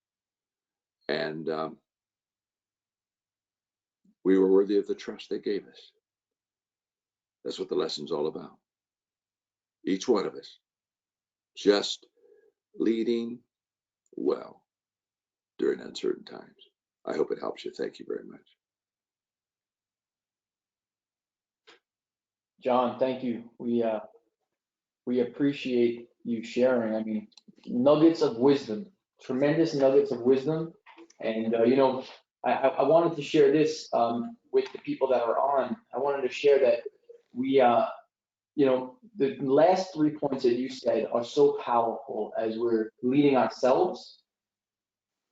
And we were worthy of the trust they gave us. That's what the lesson's all about. Each one of us just leading well during uncertain times. I hope it helps you. Thank you very much. John, thank you. We appreciate you sharing. I mean, nuggets of wisdom, tremendous nuggets of wisdom. And, I wanted to share this with the people that are on. I wanted to share that we, the last 3 points that you said are so powerful as we're leading ourselves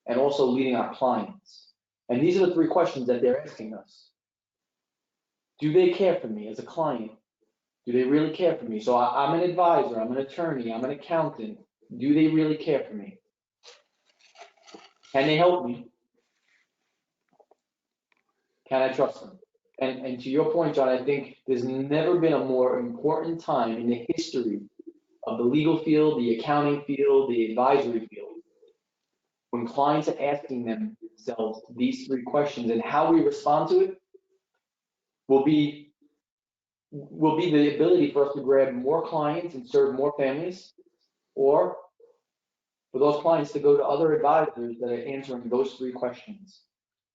and also leading our clients. And these are the 3 questions that they're asking us. Do they care for me as a client? Do they really care for me? So I'm an advisor, I'm an attorney, I'm an accountant. Do they really care for me? Can they help me? Can I trust them? And to your point, John, I think there's never been a more important time in the history of the legal field, the accounting field, the advisory field, when clients are asking themselves these 3 questions, and how we respond to it will be the ability for us to grab more clients and serve more families, or for those clients to go to other advisors that are answering those 3 questions.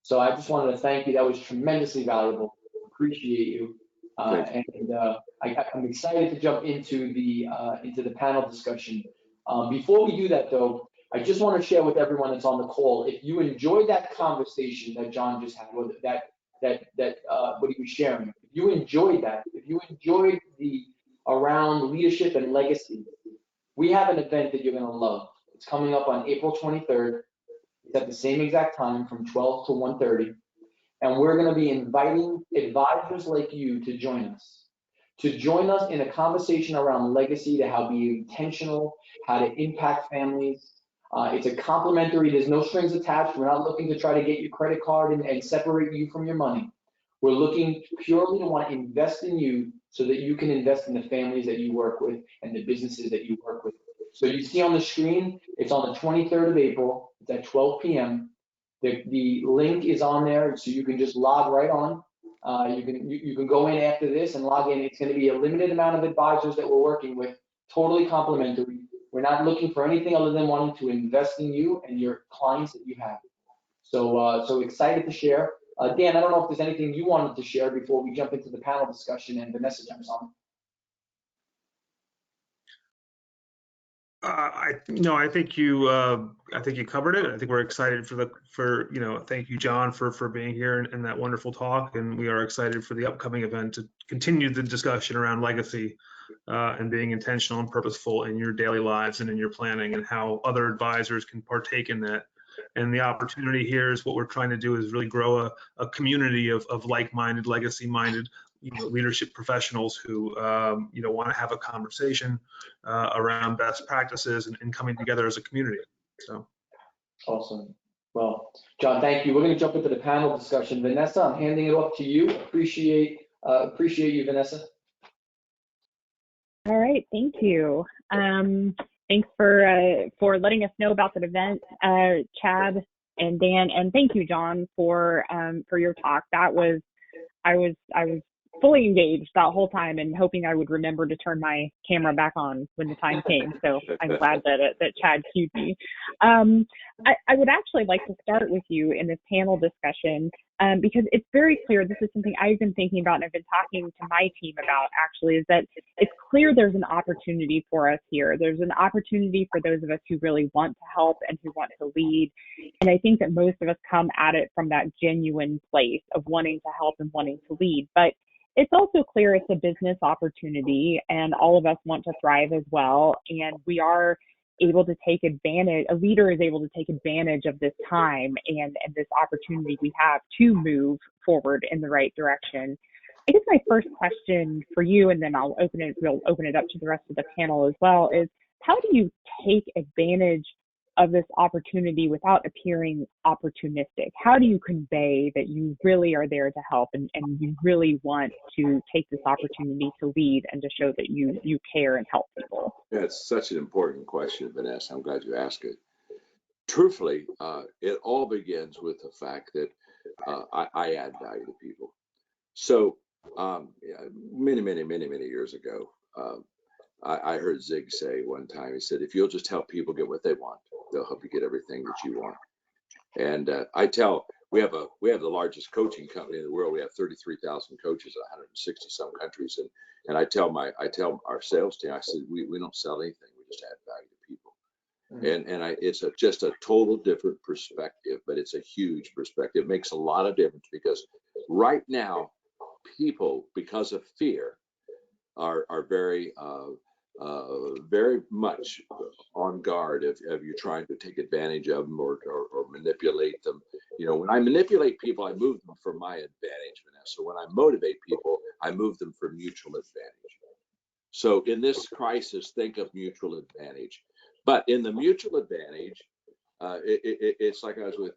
So I just wanted to thank you. That was tremendously valuable. Appreciate you. I'm excited to jump into the panel discussion. Before we do that, though, I just want to share with everyone that's on the call, if you enjoyed that conversation that John just had, or what he was sharing, if you enjoyed that, if you enjoyed the around leadership and legacy, we have an event that you're going to love. It's coming up on April 23rd. It's at the same exact time from 12 to 1:30. And we're going to be inviting advisors like you to join us in a conversation around legacy, to how to be intentional, how to impact families. It's a complimentary, there's no strings attached. We're not looking to try to get your credit card and separate you from your money. We're looking purely to want to invest in you so that you can invest in the families that you work with and the businesses that you work with. So you see on the screen, it's on the 23rd of April. It's at 12 p.m. The link is on there, so you can just log right on. You can go in after this and log in. It's going to be a limited amount of advisors that we're working with, totally complimentary. We're not looking for anything other than wanting to invest in you and your clients that you have. So excited to share. Dan, I don't know if there's anything you wanted to share before we jump into the panel discussion and Vanessa jumps on. I think you covered it. I think we're excited thank you, John, for being here and that wonderful talk. And we are excited for the upcoming event to continue the discussion around legacy and being intentional and purposeful in your daily lives and in your planning, and how other advisors can partake in that. And the opportunity here is what we're trying to do is really grow a community of like-minded, legacy-minded leadership professionals who want to have a conversation around best practices and coming together as a community. So awesome. Well, John, thank you. We're going to jump into the panel discussion. Vanessa, I'm handing it off to you. Appreciate you, Vanessa. All right, thank you. Thanks for letting us know about the event, Chad and Dan, and thank you, John, for your talk. I was fully engaged that whole time and hoping I would remember to turn my camera back on when the time came. So I'm glad that Chad cued me. I would actually like to start with you in this panel discussion because it's very clear, this is something I've been thinking about and I've been talking to my team about actually, is that it's clear there's an opportunity for us here. There's an opportunity for those of us who really want to help and who want to lead. And I think that most of us come at it from that genuine place of wanting to help and wanting to lead. But it's also clear it's a business opportunity and all of us want to thrive as well. And we are able to take advantage, a leader is able to take advantage of this time and this opportunity we have to move forward in the right direction. I guess my first question for you, and then we'll open it up to the rest of the panel as well, is how do you take advantage this opportunity without appearing opportunistic? How do you convey that you really are there to help and you really want to take this opportunity to lead and to show that you care and help people? That's such an important question, Vanessa. I'm glad you asked it. Truthfully, it all begins with the fact that I add value to people. So many years ago, I heard Zig say one time, he said, if you'll just help people get what they want, they'll help you get everything that you want. And we have the largest coaching company in the world. We have 33,000 coaches in 160 some countries. And I tell our sales team, I said, we don't sell anything. We just add value to people. And it's just a total different perspective, but it's a huge perspective. It makes a lot of difference because right now, people, because of fear, are very much on guard if you're trying to take advantage of them or manipulate them. You know, when I manipulate people, I move them for my advantage, Vanessa. When I motivate people, I move them for mutual advantage. So in this crisis, think of mutual advantage. But in the mutual advantage, it's like I was with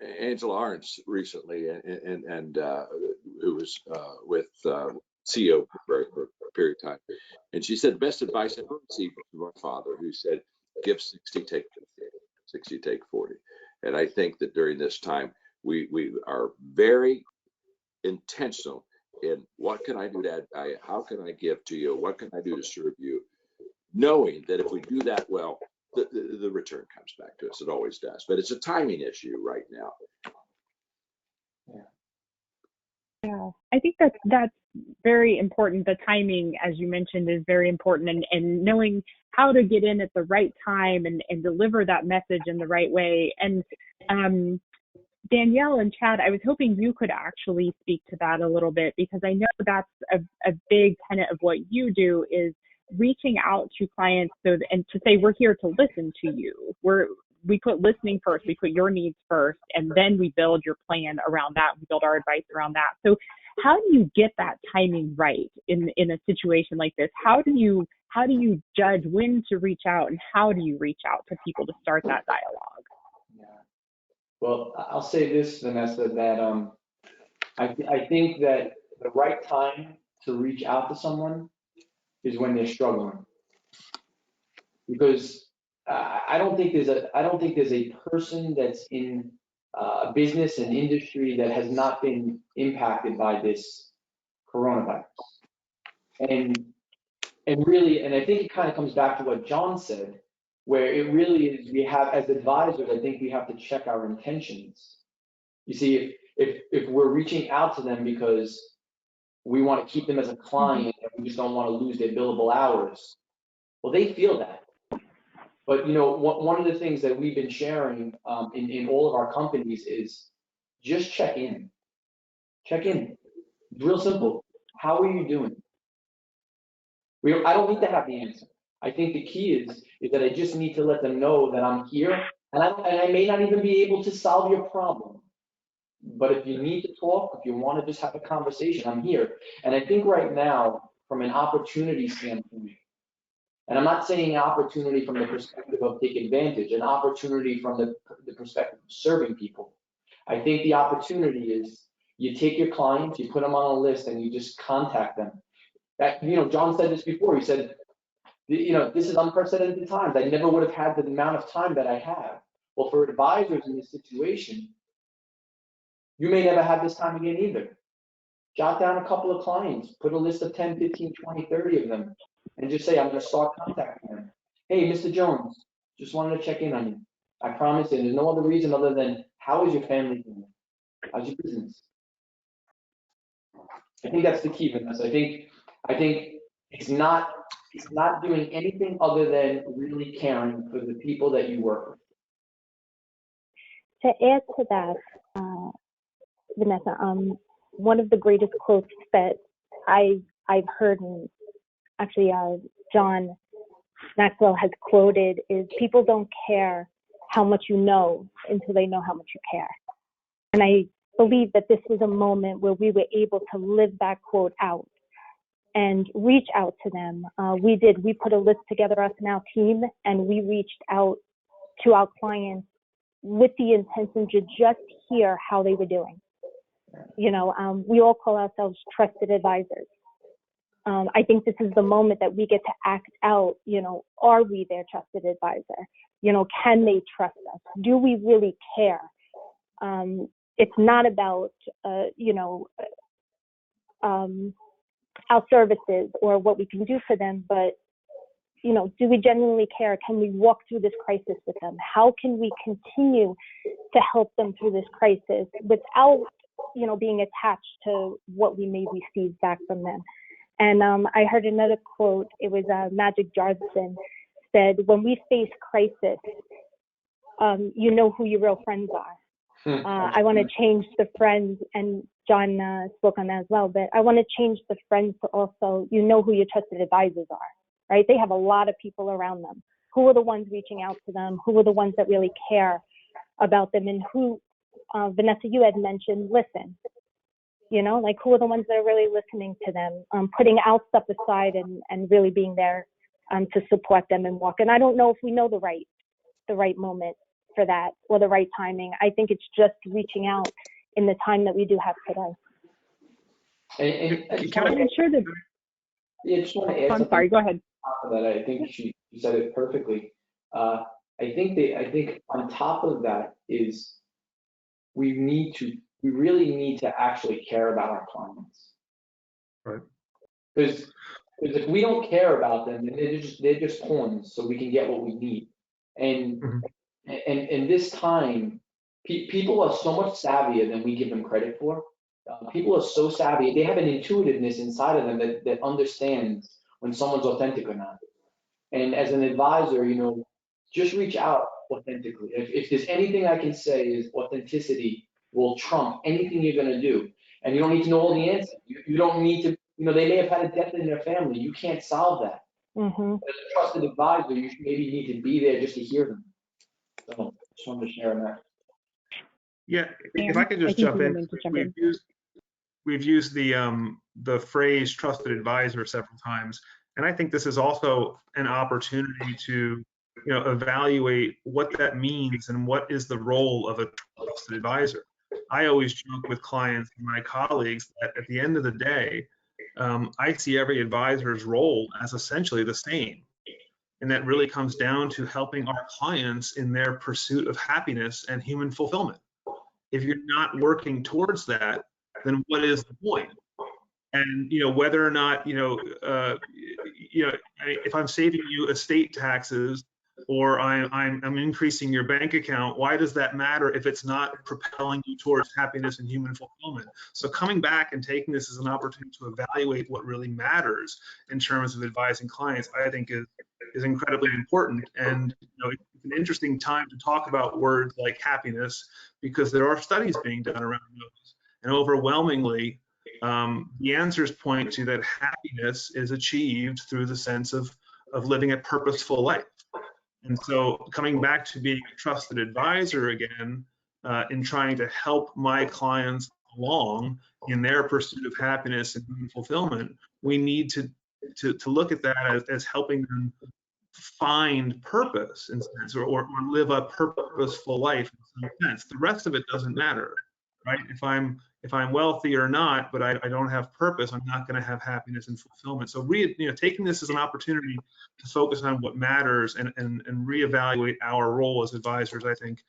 Angela Arntz recently, and who was with CEO for a period of time. And she said, the best advice I ever received from our father, who said, give 60, take 50, 60, take 40. And I think that during this time, we are very intentional in what can I do to add value? How can I give to you? What can I do to serve you? Knowing that if we do that well, the return comes back to us. It always does. But it's a timing issue right now. Yeah, I think that's very important. The timing, as you mentioned, is very important, and knowing how to get in at the right time and deliver that message in the right way. And Danielle and Chad, I was hoping you could actually speak to that a little bit, because I know that's a big tenet of what you do, is reaching out to clients and to say, we're here to listen to you. We put listening first, we put your needs first, and then we build your plan around that. We build our advice around that. So how do you get that timing right in a situation like this? How do you judge when to reach out, and how do you reach out to people to start that dialogue? Yeah. Well, I'll say this, Vanessa, that I think that the right time to reach out to someone is when they're struggling, because I don't think there's a person that's in business and industry that has not been impacted by this coronavirus. And really, and I think it kind of comes back to what John said, where it really is, we have, as advisors, I think we have to check our intentions. You see, if we're reaching out to them because we want to keep them as a client and we just don't want to lose their billable hours, well, they feel that. But you know, one of the things that we've been sharing in all of our companies is just check in. Check in. It's real simple. How are you doing? I don't need to have the answer. I think the key is that I just need to let them know that I'm here, and I may not even be able to solve your problem. But if you need to talk, if you want to just have a conversation, I'm here. And I think right now, from an opportunity standpoint, and I'm not saying opportunity from the perspective of take advantage, an opportunity from the perspective of serving people. I think the opportunity is you take your clients, you put them on a list, and you just contact them. That, you know, John said this before. He said, you know, this is unprecedented times. I never would have had the amount of time that I have. Well, for advisors in this situation, you may never have this time again either. Jot down a couple of clients, put a list of 10, 15, 20, 30 of them, and just say, I'm going to start contacting them. Hey, Mr. Jones, just wanted to check in on you. I promise you, there's no other reason other than, how is your family doing? How's your business? I think that's the key, Vanessa. I think it's not doing anything other than really caring for the people that you work with. To add to that, Vanessa, one of the greatest quotes that I've heard, and actually John Maxwell has quoted, is people don't care how much you know until they know how much you care. And I believe that this was a moment where we were able to live that quote out. and reach out to them. We put a list together, us and our team, and we reached out to our clients with the intention to just hear how they were doing. We all call ourselves trusted advisors. I think this is the moment that we get to act out, are we their trusted advisor? Can they trust us? Do we really care? It's not about, our services or what we can do for them, but, do we genuinely care? Can we walk through this crisis with them? How can we continue to help them through this crisis without, being attached to what we may receive back from them? And I heard another quote. It was Magic Johnson said, "When we face crisis, you know who your real friends are." I want to change the friends, and John spoke on that as well, but I want to change the friends to also, you know who your trusted advisors are, right? They have a lot of people around them. Who are the ones reaching out to them? Who are the ones that really care about them? And who, Vanessa, you had mentioned, listen. Who are the ones that are really listening to them, putting our stuff aside and really being there to support them and walk. And I don't know if we know the right moment for that or the right timing. I think it's just reaching out in the time that we do have today. And I'm sure that. Yeah, I just want to add I'm sorry. Go ahead. That I think she said it perfectly. I think on top of that is we really need to actually care about our clients. Right. Because if we don't care about them, then they're just pawns, so we can get what we need. And and this time, people are so much savvier than we give them credit for. People are so savvy; they have an intuitiveness inside of them that understands when someone's authentic or not. And as an advisor, just reach out authentically. If there's anything I can say is authenticity will trump anything you're going to do. And you don't need to know all the answers. You don't need to, they may have had a death in their family. You can't solve that. Mm-hmm. As a trusted advisor, you maybe need to be there just to hear them. So just wanted to share on that. Yeah, if I could just jump in. We've used the phrase trusted advisor several times. And I think this is also an opportunity to, evaluate what that means and what is the role of a trusted advisor. I always joke with clients and my colleagues that at the end of the day, I see every advisor's role as essentially the same. And that really comes down to helping our clients in their pursuit of happiness and human fulfillment. If you're not working towards that, then what is the point? And whether or not if I'm saving you estate taxes or I'm increasing your bank account, why does that matter if it's not propelling you towards happiness and human fulfillment? So coming back and taking this as an opportunity to evaluate what really matters in terms of advising clients, I think is incredibly important. And it's an interesting time to talk about words like happiness because there are studies being done around those, and overwhelmingly the answers point to that happiness is achieved through the sense of living a purposeful life. And so coming back to being a trusted advisor again, in trying to help my clients along in their pursuit of happiness and human fulfillment, we need to look at that as helping them find purpose in sense, or live a purposeful life in some sense. The rest of it doesn't matter, right? If I'm wealthy or not, but I don't have purpose, I'm not going to have happiness and fulfillment. So taking this as an opportunity to focus on what matters and reevaluate our role as advisors, I think,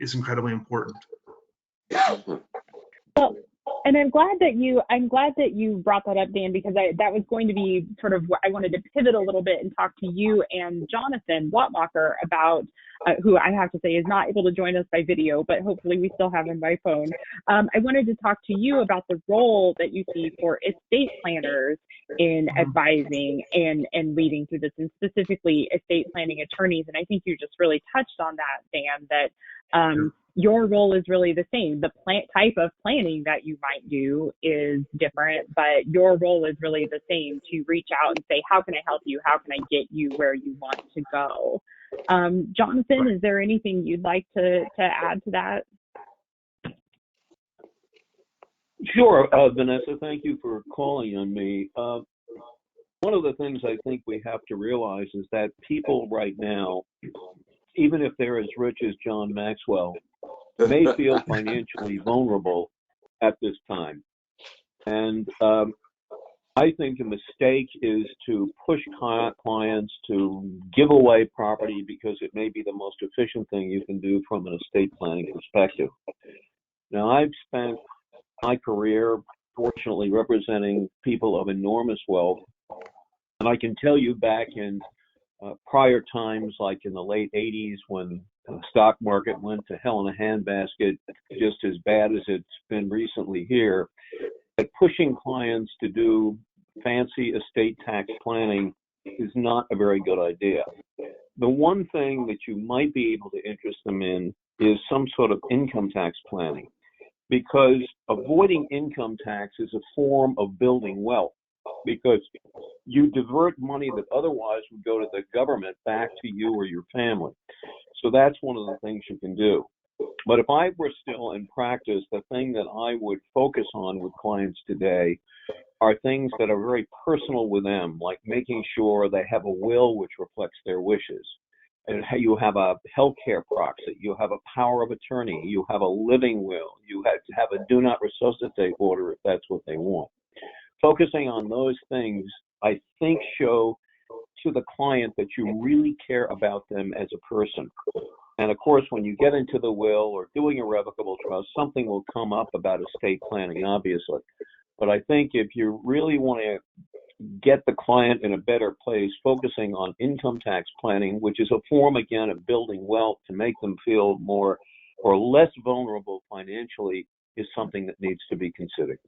is incredibly important. Well, and I'm glad that you brought that up, Dan, because that was going to be sort of what I wanted to pivot a little bit and talk to you and Jonathan Blattmachr about, who I have to say is not able to join us by video, but hopefully we still have him by phone. I wanted to talk to you about the role that you see for estate planners in advising and leading through this, and specifically estate planning attorneys. And I think you just really touched on that, Dan, that your role is really the same. The type of planning that you might do is different, but your role is really the same, to reach out and say, how can I help you? How can I get you where you want to go? Jonathan, is there anything you'd like to add to that? Sure, Vanessa, thank you for calling on me. One of the things I think we have to realize is that people right now, even if they're as rich as John Maxwell, may feel financially vulnerable at this time. And I think a mistake is to push clients to give away property because it may be the most efficient thing you can do from an estate planning perspective. Now, I've spent my career, fortunately, representing people of enormous wealth. And I can tell you back in prior times, like in the late 80s, when the stock market went to hell in a handbasket, just as bad as it's been recently here, that pushing clients to do fancy estate tax planning is not a very good idea. The one thing that you might be able to interest them in is some sort of income tax planning, because avoiding income tax is a form of building wealth, because you divert money that otherwise would go to the government back to you or your family. So that's one of the things you can do. But if I were still in practice, the thing that I would focus on with clients today are things that are very personal with them, like making sure they have a will which reflects their wishes. And you have a healthcare proxy, you have a power of attorney, you have a living will, you have to have a do not resuscitate order if that's what they want. Focusing on those things, I think, show to the client that you really care about them as a person. And of course, when you get into the will or doing irrevocable trust, something will come up about estate planning, obviously. But I think if you really want to get the client in a better place, focusing on income tax planning, which is a form, again, of building wealth to make them feel more or less vulnerable financially, is something that needs to be considered.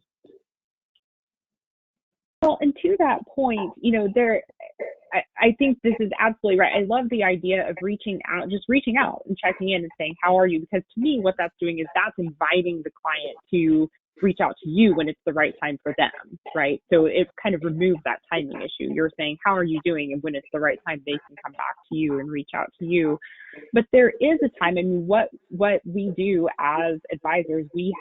Well, and to that point, I think this is absolutely right. I love the idea of reaching out and checking in and saying, how are you? Because to me, what that's doing is that's inviting the client to reach out to you when it's the right time for them, right? So it kind of removes that timing issue. You're saying, how are you doing? And when it's the right time, they can come back to you and reach out to you. But there is a time, and what we do as advisors, we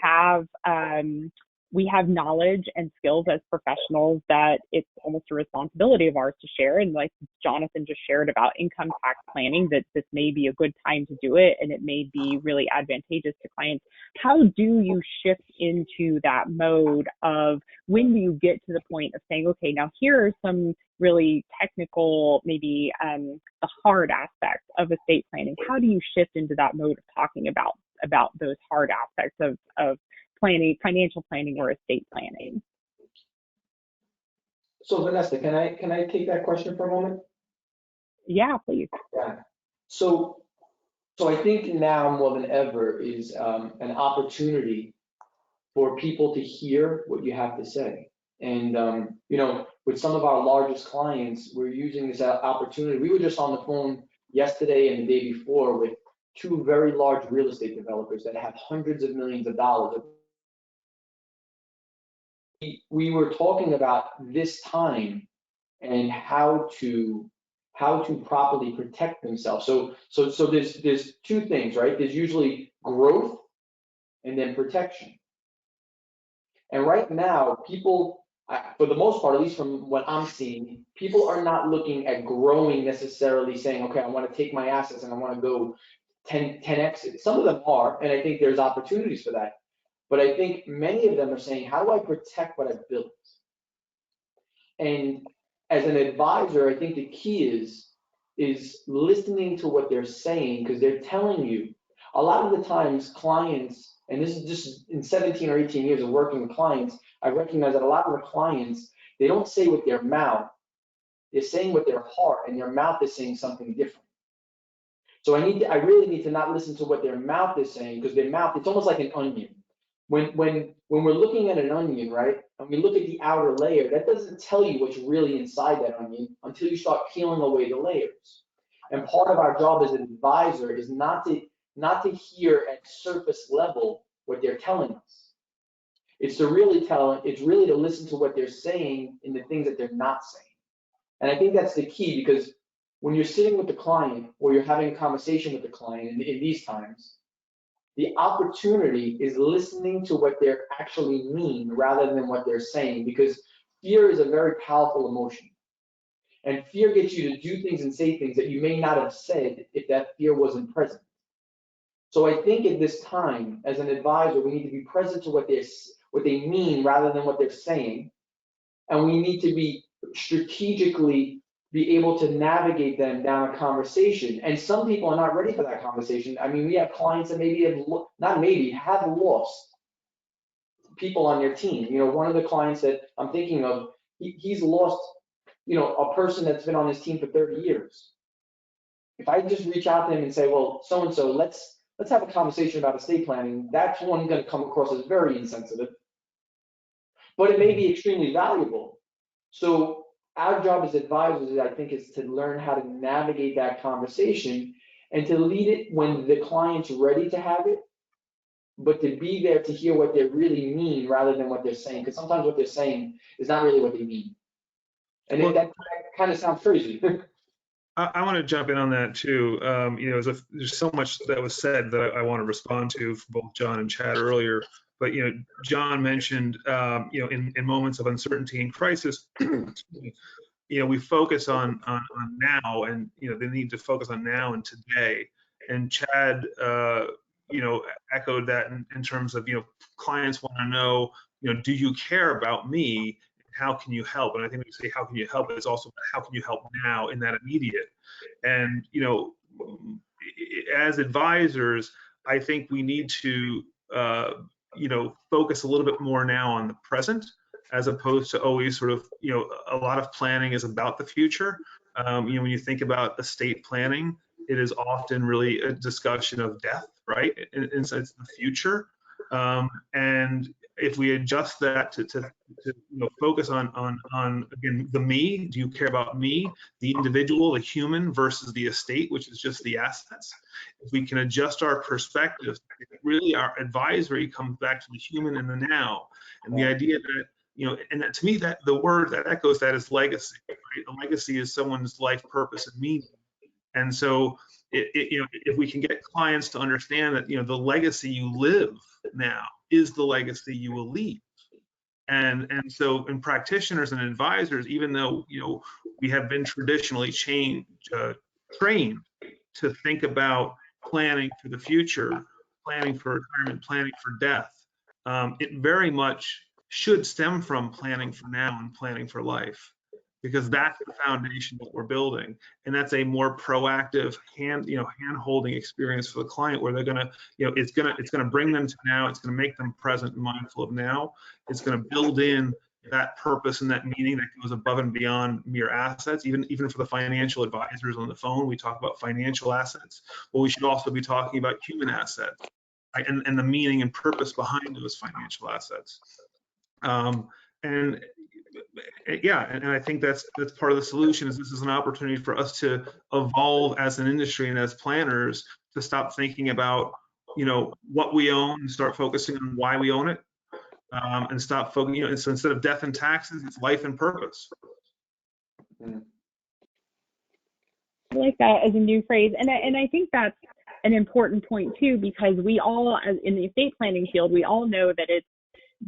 have knowledge and skills as professionals that it's almost a responsibility of ours to share. And like Jonathan just shared about income tax planning, that this may be a good time to do it and it may be really advantageous to clients. How do you shift into that mode of when do you get to the point of saying, okay, now here are some really technical, maybe the hard aspects of estate planning. How do you shift into that mode of talking about those hard aspects of planning, financial planning, or estate planning? So Vanessa, can I take that question for a moment? Yeah, please. Yeah. So I think now more than ever is an opportunity for people to hear what you have to say. And with some of our largest clients, we're using this opportunity. We were just on the phone yesterday and the day before with two very large real estate developers that have hundreds of millions of dollars. We were talking about this time and how to properly protect themselves. So there's two things, right? There's usually growth and then protection. And right now, people, for the most part, at least from what I'm seeing, people are not looking at growing necessarily, saying, okay, I want to take my assets and I want to go 10x it. Some of them are, and I think there's opportunities for that. But I think many of them are saying, how do I protect what I've built? And as an advisor, I think the key is listening to what they're saying, because they're telling you. A lot of the times clients, and this is just in 17 or 18 years of working with clients, I recognize that a lot of the clients, they don't say with their mouth, they're saying with their heart, and their mouth is saying something different. So I really need to not listen to what their mouth is saying, because their mouth, it's almost like an onion. When we're looking at an onion, right, and we look at the outer layer, that doesn't tell you what's really inside that onion until you start peeling away the layers. And part of our job as an advisor is not to hear at surface level what they're telling us. It's to really to listen to what they're saying in the things that they're not saying. And I think that's the key, because when you're sitting with the client or you're having a conversation with the client in these times, The opportunity is listening to what they actually mean rather than what they're saying, because fear is a very powerful emotion. And fear gets you to do things and say things that you may not have said if that fear wasn't present. So I think at this time, as an advisor, we need to be present to what they mean rather than what they're saying. And we need to be strategically be able to navigate them down a conversation. And some people are not ready for that conversation. I mean, we have clients that maybe have lost people on their team. You know, one of the clients that I'm thinking of, he's lost, you know, a person that's been on his team for 30 years. If I just reach out to him and say, well, so-and-so, let's have a conversation about estate planning, that's one going to come across as very insensitive, but it may be extremely valuable. So our job as advisors, I think, is to learn how to navigate that conversation and to lead it when the client's ready to have it, but to be there to hear what they really mean rather than what they're saying, because sometimes what they're saying is not really what they mean. And Well, that kind of sounds crazy. I want to jump in on that too. You know, there's so much that was said that I want to respond to for both John and Chad earlier. But you know, John mentioned, you know, in moments of uncertainty and crisis, you know, we focus on now, and you know, the need to focus on now and today. And Chad, you know, echoed that in terms of, you know, clients want to know, you know, do you care about me? How can you help? And I think when you say how can you help, it's also how can you help now in that immediate. And you know, as advisors, I think we need to you know, focus a little bit more now on the present, as opposed to always sort of, you know, a lot of planning is about the future. You know, when you think about estate planning, it is often really a discussion of death, right? It's the future. And if we adjust that to you know, focus on again the me, do you care about me, the individual, the human versus the estate, which is just the assets. If we can adjust our perspective, really our advisory comes back to the human and the now, and the idea that, you know, and that, to me, that the word that echoes that is legacy, right? A legacy is someone's life purpose and meaning. And so, you know, if we can get clients to understand that, you know, the legacy you live now is the legacy you will leave. And so, in practitioners and advisors, even though, you know, we have been traditionally trained to think about planning for the future, planning for retirement, planning for death, it very much should stem from planning for now and planning for life, because that's the foundation that we're building, and that's a more proactive hand-holding experience for the client, where they're gonna, you know, it's gonna bring them to now, it's gonna make them present and mindful of now, it's gonna build in that purpose and that meaning that goes above and beyond mere assets. Even for the financial advisors on the phone, we talk about financial assets. Well, we should also be talking about human assets, right? And the meaning and purpose behind those financial assets. And yeah, and I think that's part of the solution. Is this is an opportunity for us to evolve as an industry and as planners, to stop thinking about, you know, what we own and start focusing on why we own it, and stop focusing. You know, so instead of death and taxes, it's life and purpose. I like that as a new phrase, and I think that's an important point too, because we all, as in the estate planning field, we all know that it's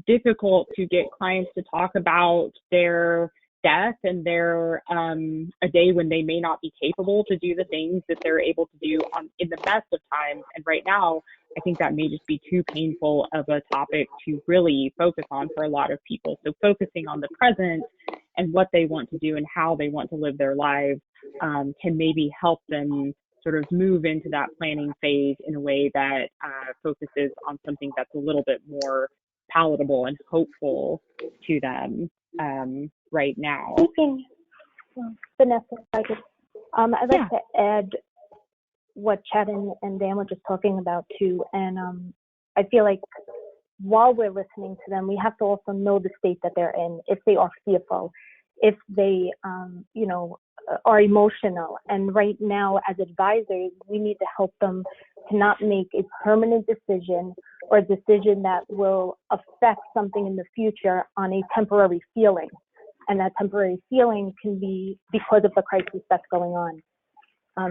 difficult to get clients to talk about their death and their a day when they may not be capable to do the things that they're able to do in the best of times. And right now, I think that may just be too painful of a topic to really focus on for a lot of people. So focusing on the present and what they want to do and how they want to live their lives can maybe help them sort of move into that planning phase in a way that focuses on something that's a little bit more palatable and hopeful to them right now. Speaking, Vanessa, if I could, I'd like to add what Chad and Dan were just talking about too. And I feel like while we're listening to them, we have to also know the state that they're in. If they are fearful, if they, you know, are emotional. And right now, as advisors, we need to help them to not make a permanent decision or a decision that will affect something in the future on a temporary feeling. And that temporary feeling can be because of the crisis that's going on.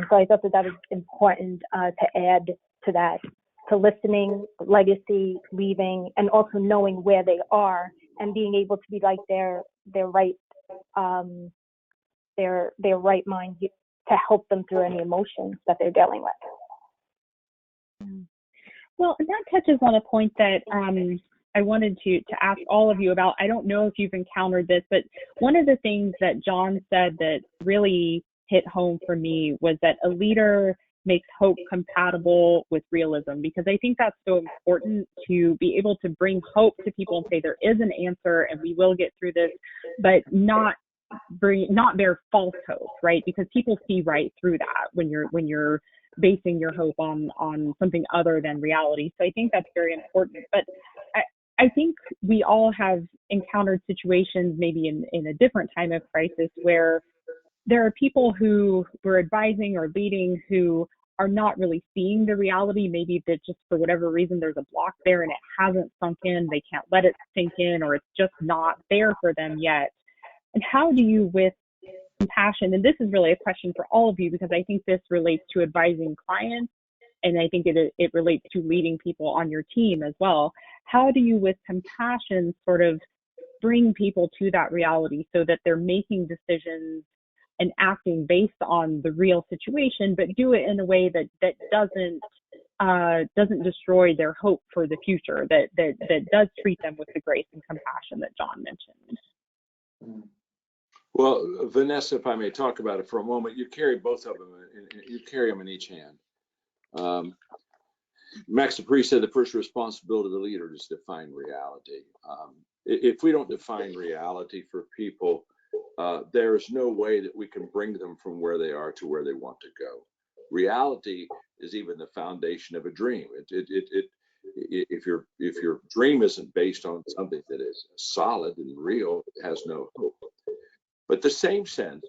So I thought that was important to add to that. to listening, legacy, leaving, and also knowing where they are and being able to be like their right mind to help them through any emotions that they're dealing with. Well, and that touches on a point that I wanted to ask all of you about. I don't know if you've encountered this, but one of the things that John said that really hit home for me was that a leader makes hope compatible with realism, because I think that's so important to be able to bring hope to people and say there is an answer and we will get through this, but not bear false hope, right? Because people see right through that when you're basing your hope on something other than reality. So I think that's very important. But I think we all have encountered situations maybe in a different time of crisis where there are people who we're advising or leading who are not really seeing the reality. Maybe that just for whatever reason there's a block there and it hasn't sunk in, they can't let it sink in, or it's just not there for them yet. And how do you, with compassion, and this is really a question for all of you because I think this relates to advising clients, and I think it relates to leading people on your team as well. How do you, with compassion, sort of bring people to that reality so that they're making decisions and acting based on the real situation, but do it in a way that doesn't destroy their hope for the future, that does treat them with the grace and compassion that John mentioned? Well, Vanessa, if I may talk about it for a moment, you carry both of them, you carry them in each hand. Maxwell said the first responsibility of the leader is to define reality. If we don't define reality for people, there is no way that we can bring them from where they are to where they want to go. Reality is even the foundation of a dream. If your dream isn't based on something that is solid and real, it has no hope. But the same sense,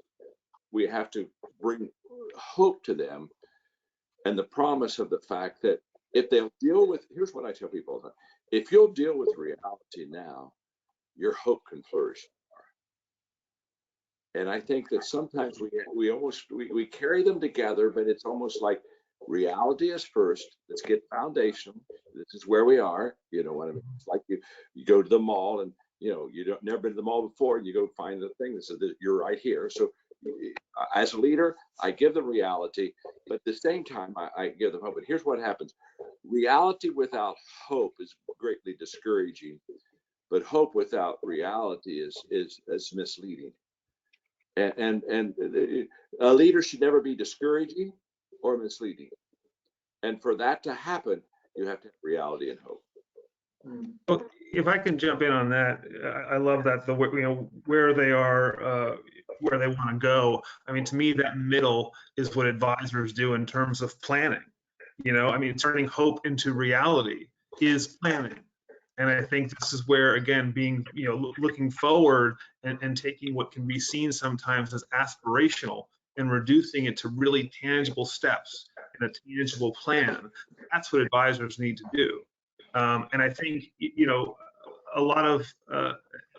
we have to bring hope to them and the promise of the fact that if they'll deal with, here's what I tell people all the time, if you'll deal with reality now, your hope can flourish. And I think that sometimes we carry them together, but it's almost like reality is first. Let's get foundational. This is where we are. You know what I mean? It's like you go to the mall and you don't never been to the mall before, and you go find the thing that says that you're right here. So as a leader, I give them reality, but at the same time, I give them hope. But here's what happens. Reality without hope is greatly discouraging, but hope without reality is misleading. And a leader should never be discouraging or misleading. And for that to happen, you have to have reality and hope. Well, if I can jump in on that, I love that where they are, where they want to go. I mean, to me, that middle is what advisors do in terms of planning. I mean, turning hope into reality is planning. And I think this is where, again, being, looking forward and taking what can be seen sometimes as aspirational and reducing it to really tangible steps and a tangible plan. That's what advisors need to do. And I think, a lot of,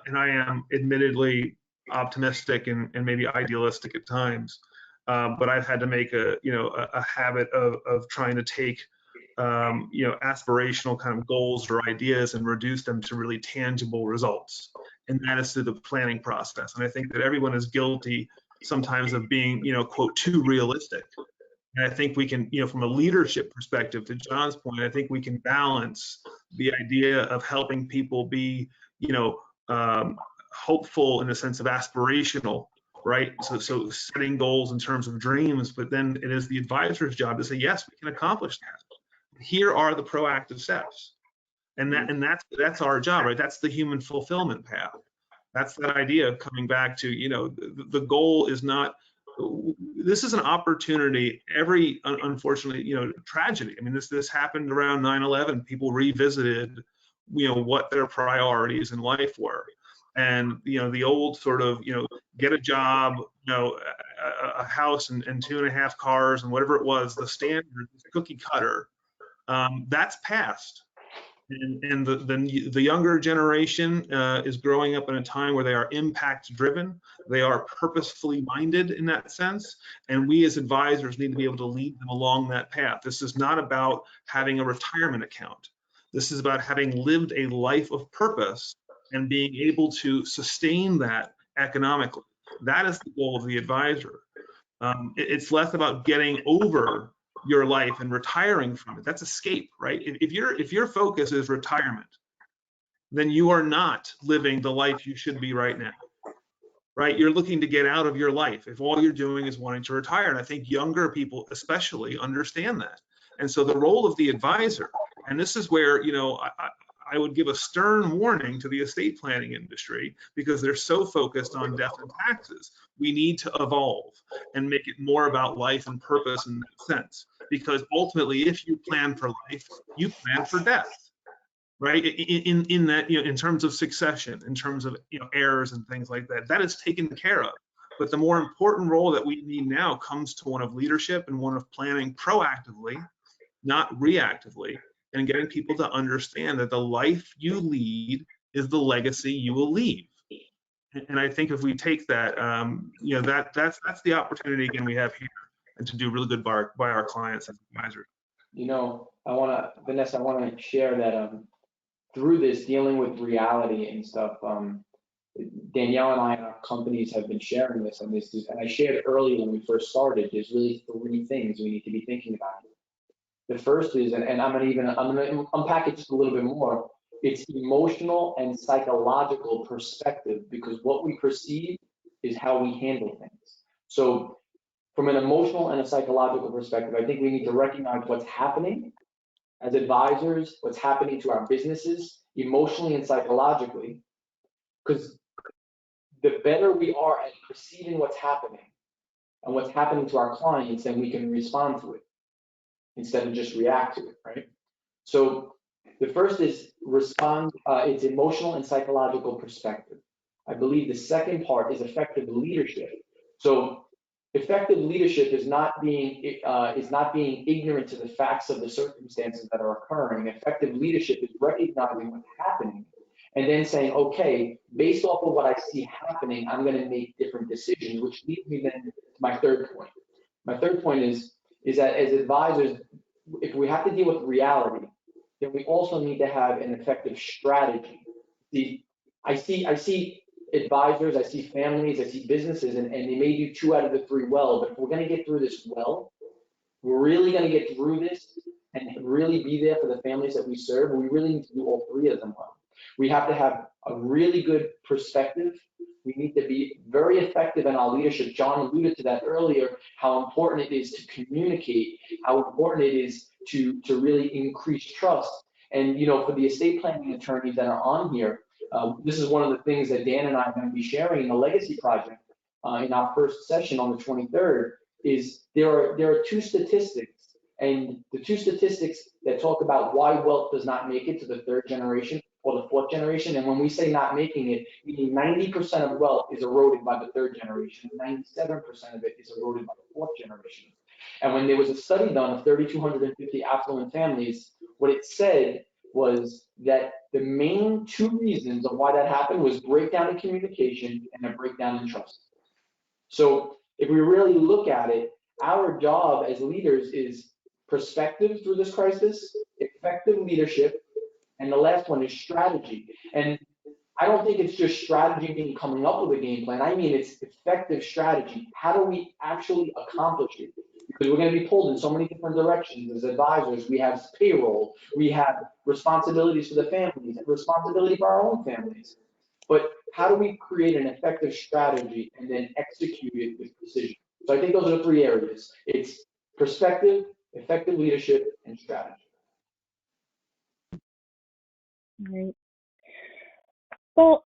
and I am admittedly optimistic and maybe idealistic at times, but I've had to make a habit of trying to take, aspirational kind of goals or ideas and reduce them to really tangible results. And that is through the planning process. And I think that everyone is guilty sometimes of being, quote, too realistic. And I think we can, from a leadership perspective, to John's point, I think we can balance the idea of helping people be, hopeful in the sense of aspirational, right? So setting goals in terms of dreams, but then it is the advisor's job to say, yes, we can accomplish that. Here are the proactive steps. And that's our job, right? That's the human fulfillment path. That's that idea of coming back to, the goal is not, this is an opportunity. Every, unfortunately, tragedy. I mean, this happened around 9/11. People revisited, what their priorities in life were. And, the old sort of, get a job, a house and 2.5 cars and whatever it was, the standard cookie cutter, that's past. And the younger generation is growing up in a time where they are impact driven. They are purposefully minded in that sense. And we as advisors need to be able to lead them along that path. This is not about having a retirement account. This is about having lived a life of purpose and being able to sustain that economically. That is the goal of the advisor. It's less about getting over your life and retiring from it. That's escape, right? If your focus is retirement, then you are not living the life you should be right now, right? You're looking to get out of your life if all you're doing is wanting to retire. And I think younger people especially understand that. And so the role of the advisor, and this is where, I would give a stern warning to the estate planning industry because they're so focused on death and taxes. We need to evolve and make it more about life and purpose in that sense. Because ultimately, if you plan for life, you plan for death, right? In that, in terms of succession, in terms of heirs and things like that, that is taken care of. But the more important role that we need now comes to one of leadership and one of planning proactively, not reactively, and getting people to understand that the life you lead is the legacy you will leave. And I think if we take that, that's the opportunity again we have here, and to do really good by our clients as advisors. Vanessa, I want to share that through this dealing with reality and stuff, Danielle and I and our companies have been sharing this, and I shared earlier when we first started, there's really 3 things we need to be thinking about. The first is, and I'm gonna unpack it just a little bit more. It's emotional and psychological perspective, because what we perceive is how we handle things. So from an emotional and a psychological perspective, I think we need to recognize what's happening as advisors, what's happening to our businesses, emotionally and psychologically, because the better we are at perceiving what's happening and what's happening to our clients, then we can respond to it instead of just react to it, right? So the first is respond, it's emotional and psychological perspective. I believe the second part is effective leadership. So effective leadership is not being ignorant to the facts of the circumstances that are occurring. Effective leadership is recognizing what's happening and then saying, okay, based off of what I see happening, I'm going to make different decisions, which leads me then to my third point. My third point is that as advisors, if we have to deal with reality, then we also need to have an effective strategy. I see advisors, I see families, I see businesses, and they may do 2 out of the 3 well, but if we're going to get through this well, we're really going to get through this and really be there for the families that we serve, we really need to do all 3 of them well. We have to have a really good perspective. We need to be very effective in our leadership. John alluded to that earlier, how important it is to communicate, how important it is to really increase trust. And, for the estate planning attorneys that are on here, this is one of the things that Dan and I are going to be sharing in the Legacy Project in our first session on the 23rd, is there are 2 statistics, and the 2 statistics that talk about why wealth does not make it to the 3rd generation or the 4th generation. And when we say not making it, meaning 90% of wealth is eroded by the 3rd generation, and 97% of it is eroded by the 4th generation. And when there was a study done of 3,250 affluent families, what it said was that the main 2 reasons of why that happened was breakdown in communication and a breakdown in trust. So if we really look at it, our job as leaders is perspective through this crisis, effective leadership, and the last one is strategy. And I don't think it's just strategy being coming up with a game plan. I mean, it's effective strategy. How do we actually accomplish it? Because we're going to be pulled in so many different directions as advisors. We have payroll, we have responsibilities for the families, and responsibility for our own families. But how do we create an effective strategy and then execute it with precision? So I think those are the 3 areas. It's perspective, effective leadership, and strategy. All right. Well,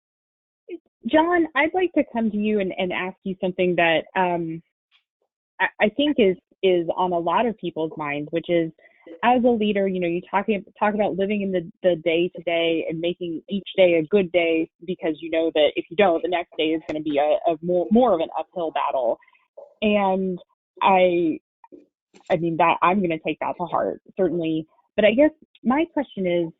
John, I'd like to come to you and ask you something that I think is on a lot of people's minds, which is, as a leader, you talk about living in the day to day and making each day a good day, because you know that if you don't, the next day is going to be a more of an uphill battle. And I mean that I'm going to take that to heart, certainly. But I guess my question is,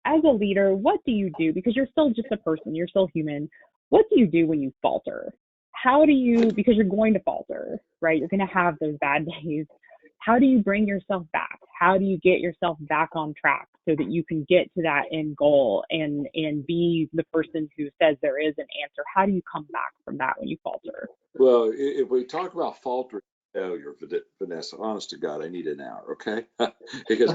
as a leader, what do you do? Because you're still just a person, you're still human. What do you do when you falter? How do you, because you're going to falter, right? You're going to have those bad days. How do you bring yourself back? How do you get yourself back on track so that you can get to that end goal and be the person who says there is an answer? How do you come back from that when you falter? Well, if we talk about faltering failure, Vanessa, honest to God, I need an hour, okay? Because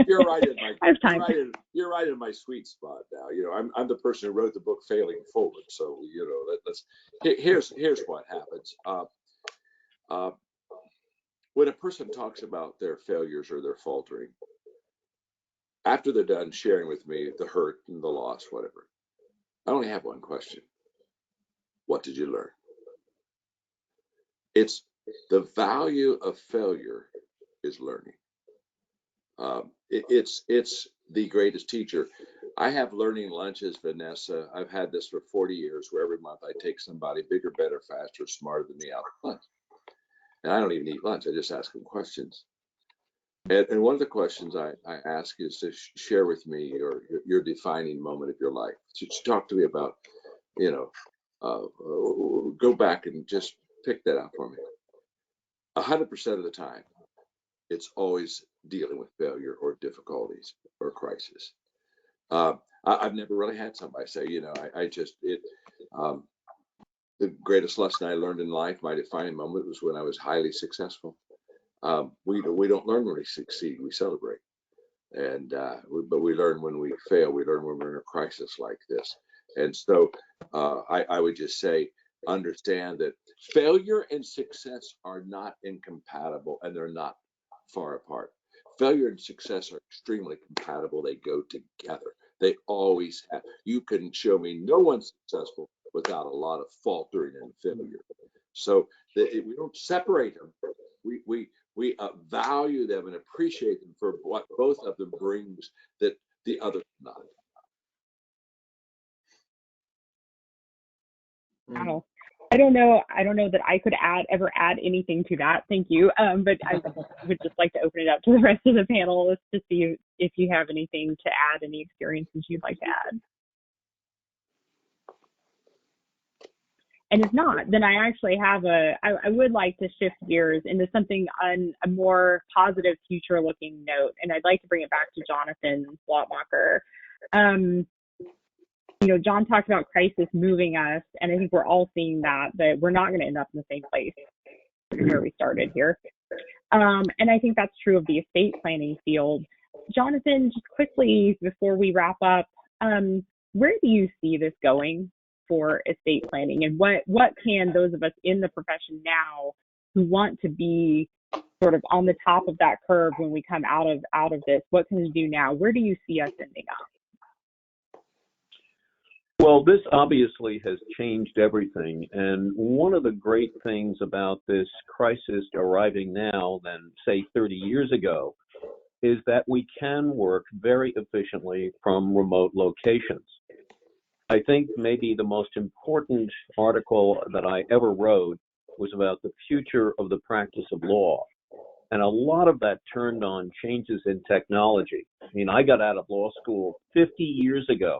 you're right in my I have time. you're right in my sweet spot now. You know, I'm the person who wrote the book Failing Forward. So you know, here's what happens. When a person talks about their failures or their faltering, after they're done sharing with me the hurt and the loss, whatever, I only have one question. What did you learn? It's the value of failure is learning. It's the greatest teacher. I have learning lunches, Vanessa. I've had this for 40 years, where every month I take somebody bigger, better, faster, smarter than me out to lunch. And I don't even eat lunch. I just ask them questions. And one of the questions I ask is to share with me your defining moment of your life. So talk to me about, you know, go back and just pick that out for me. 100% of the time, it's always dealing with failure or difficulties or crisis. I've never really had somebody say, you know, the greatest lesson I learned in life, my defining moment, was when I was highly successful. We don't learn when we succeed, we celebrate. But we learn when we fail, we learn when we're in a crisis like this. And so I would just say, understand that failure and success are not incompatible, and they're not far apart. Failure and success are extremely compatible. They go together. They always have. You can show me no one successful without a lot of faltering and failure. So we don't separate them. We value them and appreciate them for what both of them brings that the other not. Wow. I don't know that I could ever add anything to that. Thank you. But I would just like to open it up to the rest of the panelists to see if you have anything to add, any experiences you'd like to add. And if not, then I actually have I would like to shift gears into something on a more positive, future-looking note. And I'd like to bring it back to Jonathan Blattmachr. You know, John talked about crisis moving us, and I think we're all seeing that we're not going to end up in the same place where we started here. And I think that's true of the estate planning field. Jonathan, just quickly before we wrap up, where do you see this going for estate planning, and what can those of us in the profession now who want to be sort of on the top of that curve when we come out of this, what can we do now? Where do you see us ending up? Well, this obviously has changed everything. And one of the great things about this crisis arriving now than, say, 30 years ago is that we can work very efficiently from remote locations. I think maybe the most important article that I ever wrote was about the future of the practice of law. And a lot of that turned on changes in technology. I mean, I got out of law school 50 years ago,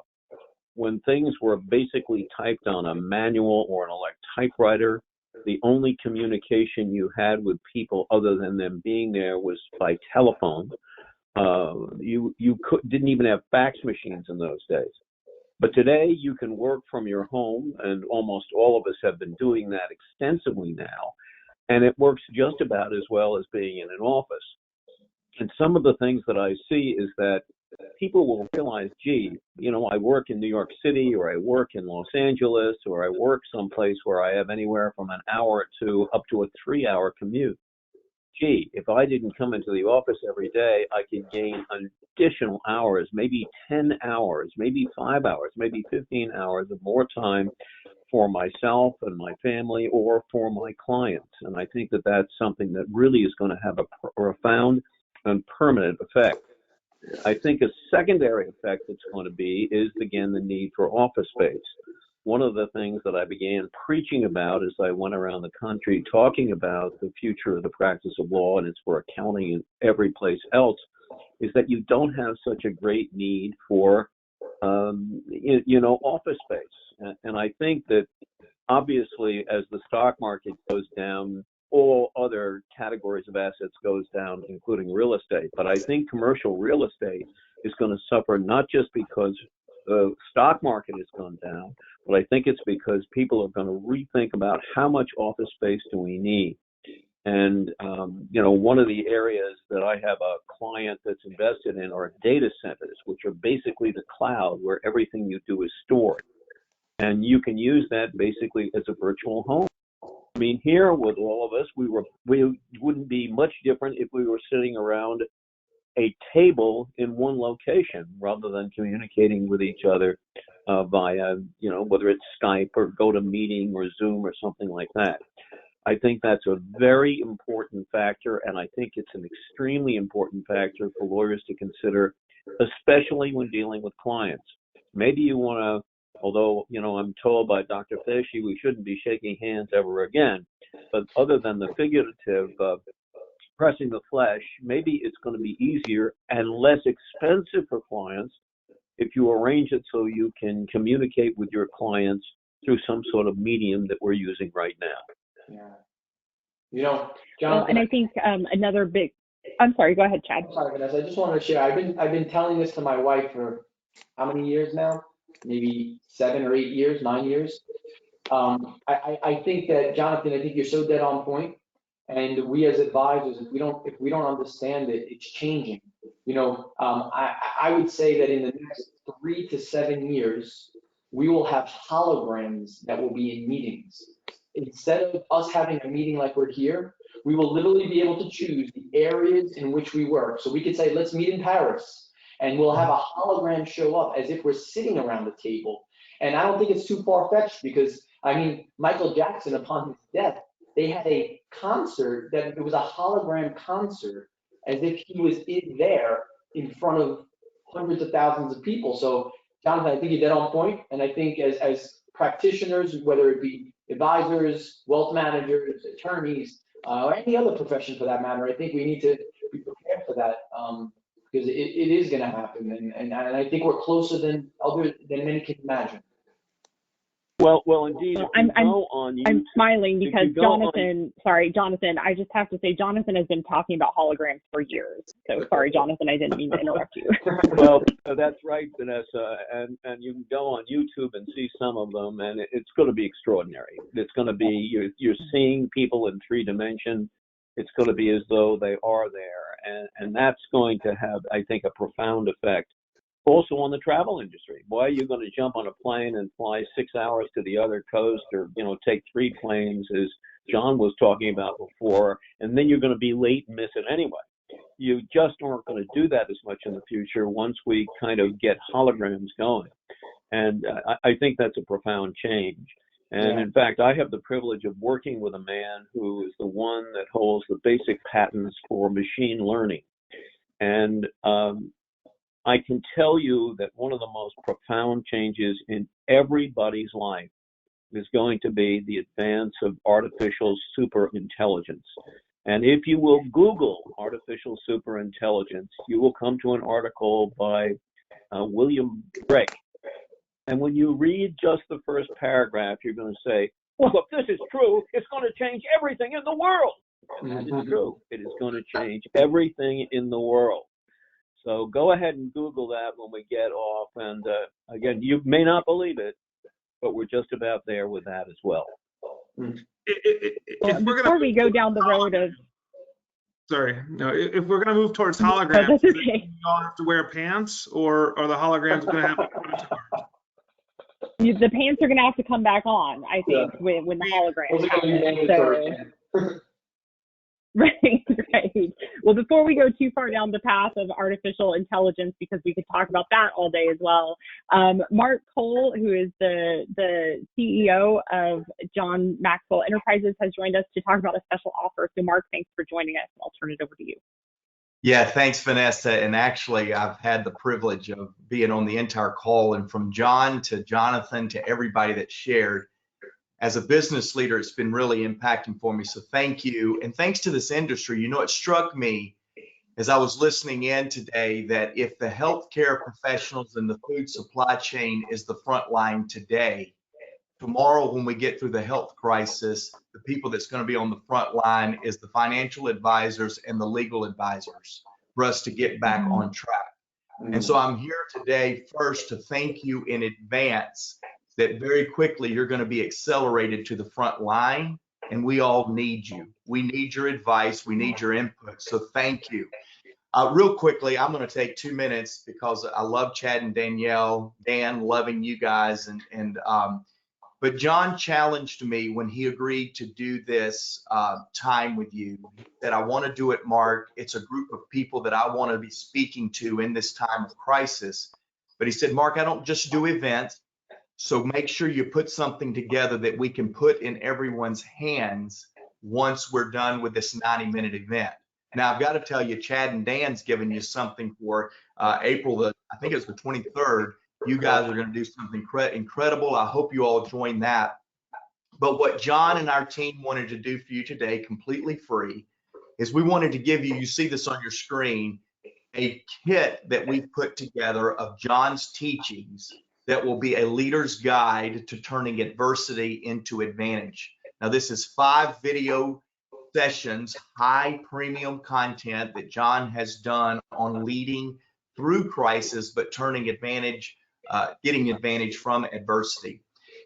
when things were basically typed on a manual or an typewriter. The only communication you had with people other than them being there was by telephone. You didn't even have fax machines in those days. But today you can work from your home, and almost all of us have been doing that extensively now. And it works just about as well as being in an office. And some of the things that I see is that people will realize, gee, you know, I work in New York City, or I work in Los Angeles, or I work someplace where I have anywhere from an hour to up to a 3-hour commute. Gee, if I didn't come into the office every day, I could gain additional hours, maybe 10 hours, maybe 5 hours, maybe 15 hours of more time for myself and my family or for my clients. And I think that that's something that really is going to have a profound and permanent effect. I think a secondary effect that's going to be is, again, the need for office space. One of the things that I began preaching about as I went around the country talking about the future of the practice of law, and it's for accounting and every place else, is that you don't have such a great need for, office space. And I think that obviously as the stock market goes down, all other categories of assets goes down, including real estate. But I think commercial real estate is going to suffer not just because the stock market has gone down, but I think it's because people are going to rethink about how much office space do we need. And, one of the areas that I have a client that's invested in are data centers, which are basically the cloud where everything you do is stored. And you can use that basically as a virtual home. I mean, here with all of us, we wouldn't be much different if we were sitting around a table in one location rather than communicating with each other via, whether it's Skype or GoToMeeting or Zoom or something like that. I think that's a very important factor, and I think it's an extremely important factor for lawyers to consider, especially when dealing with clients. Maybe you want to, although, I'm told by Dr. Fishy we shouldn't be shaking hands ever again, but other than the figurative pressing the flesh, maybe it's going to be easier and less expensive for clients if you arrange it so you can communicate with your clients through some sort of medium that we're using right now. Yeah. Jonathan. And I think another big, I'm sorry, go ahead, Chad. I'm sorry, Vanessa. I just wanted to share. I've been telling this to my wife for how many years now? Maybe 7 or 8 years, 9 years. I think that, Jonathan, I think you're so dead on point. And we as advisors, if we don't understand it, it's changing. I would say that in the next 3 to 7 years, we will have holograms that will be in meetings. Instead of us having a meeting like we're here, we will literally be able to choose the areas in which we work. So we could say, let's meet in Paris, and we'll have a hologram show up as if we're sitting around the table. And I don't think it's too far-fetched because, Michael Jackson, upon his death, they had a concert that it was a hologram concert as if he was there in front of hundreds of thousands of people. So, Jonathan, I think you're dead on point. And I think as practitioners, whether it be advisors, wealth managers, attorneys, or any other profession for that matter, I think we need to be prepared for that because it is going to happen. And I think we're closer than many can imagine. Well, indeed. I'm smiling because Jonathan, I just have to say, Jonathan has been talking about holograms for years. So sorry, Jonathan, I didn't mean to interrupt you. Well, that's right, Vanessa. And you can go on YouTube and see some of them, and it's going to be extraordinary. It's going to be, you're seeing people in 3 dimensions. It's going to be as though they are there. And that's going to have, I think, a profound effect. Also on the travel industry. Why are you going to jump on a plane and fly 6 hours to the other coast or, take 3 planes, as John was talking about before, and then you're going to be late and miss it anyway? You just aren't going to do that as much in the future once we kind of get holograms going. And I think that's a profound change. And in fact, I have the privilege of working with a man who is the one that holds the basic patents for machine learning. And I can tell you that one of the most profound changes in everybody's life is going to be the advance of artificial superintelligence. And if you will Google artificial superintelligence, you will come to an article by William Drake. And when you read just the first paragraph, you're going to say, well, if this is true, it's going to change everything in the world. And that is true. It is going to change everything in the world. So go ahead and Google that when we get off. And again, you may not believe it, but we're just about there with that as well. Before we go down the road of... If we're going to move towards holograms, do you all have to wear pants, or are the holograms going to have the pants are going to have to come back on, I think, when the holograms happen. So... Right. Well, before we go too far down the path of artificial intelligence, because we could talk about that all day as well, Mark Cole, who is the CEO of John Maxwell Enterprises, has joined us to talk about a special offer. So Mark, thanks for joining us. I'll turn it over to you. Yeah, thanks, Vanessa. And actually, I've had the privilege of being on the entire call, and from John to Jonathan to everybody that shared. As a business leader, it's been really impacting for me. So thank you. And thanks to this industry. It struck me as I was listening in today, that if the healthcare professionals in the food supply chain is the front line today, tomorrow when we get through the health crisis, the people that's going to be on the front line is the financial advisors and the legal advisors for us to get back on track. And so I'm here today first to thank you in advance that very quickly you're going to be accelerated to the front line, and we all need you. We need your advice. We need your input. So thank you. Real quickly, I'm going to take 2 minutes because I love Chad and Danielle, Dan, loving you guys. But John challenged me when he agreed to do this time with you, that I want to do it, Mark. It's a group of people that I want to be speaking to in this time of crisis. But he said, Mark, I don't just do events. So make sure you put something together that we can put in everyone's hands once we're done with this 90-minute event. Now, I've got to tell you, Chad and Dan's given you something for April, I think it's the 23rd. You guys are going to do something incredible. I hope you all join that. But what John and our team wanted to do for you today, completely free, is we wanted to give you, you see this on your screen, a kit that we've put together of John's teachings that will be a leader's guide to turning adversity into advantage. Now, this is 5 video sessions, high premium content that John has done on leading through crisis, but turning advantage, getting advantage from adversity.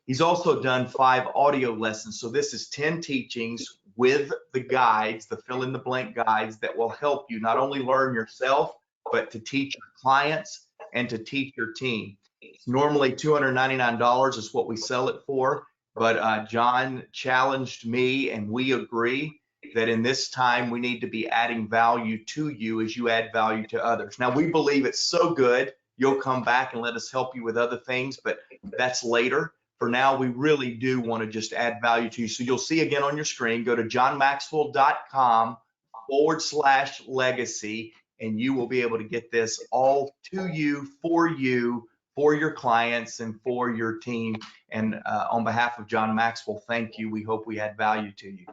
He's also done 5 audio lessons. So this is 10 teachings with the guides, the fill in the blank guides that will help you not only learn yourself, but to teach your clients and to teach your team. It's normally $299 is what we sell it for. But John challenged me, and we agree that in this time we need to be adding value to you as you add value to others. Now, we believe it's so good, you'll come back and let us help you with other things, but that's later. For now, we really do want to just add value to you. So you'll see again on your screen, go to johnmaxwell.com/legacy, and you will be able to get this all to you, for your clients, and for your team. And on behalf of John Maxwell, thank you. We hope we add value to you.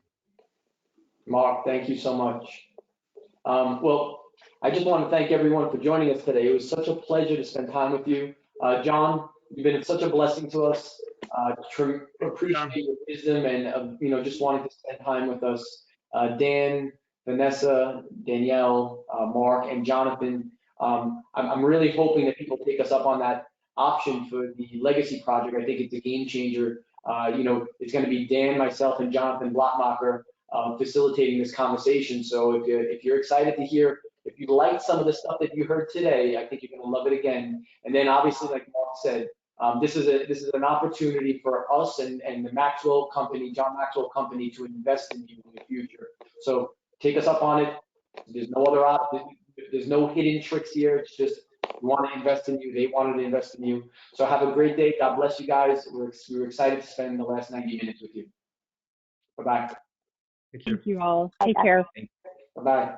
Mark, thank you so much. Well, I just want to thank everyone for joining us today. It was such a pleasure to spend time with you. John, you've been such a blessing to us. Appreciate your wisdom and just wanting to spend time with us. Dan, Vanessa, Danielle, Mark, and Jonathan. I'm really hoping that people take us up on that option for the Legacy Project. I think it's a game changer. It's going to be Dan, myself, and Jonathan Blattmachr facilitating this conversation. So if you're excited to hear, if you liked some of the stuff that you heard today, I think you're going to love it again. And then obviously, like Mark said, this is an opportunity for us and the Maxwell Company, John Maxwell Company, to invest in you in the future. So take us up on it. There's no other there's no hidden tricks here. It's just we want to invest in you. They wanted to invest in you. So have a great day. God bless you guys. We're excited to spend the last 90 minutes with you. Bye-bye. Thank you all. Take care. Bye-bye.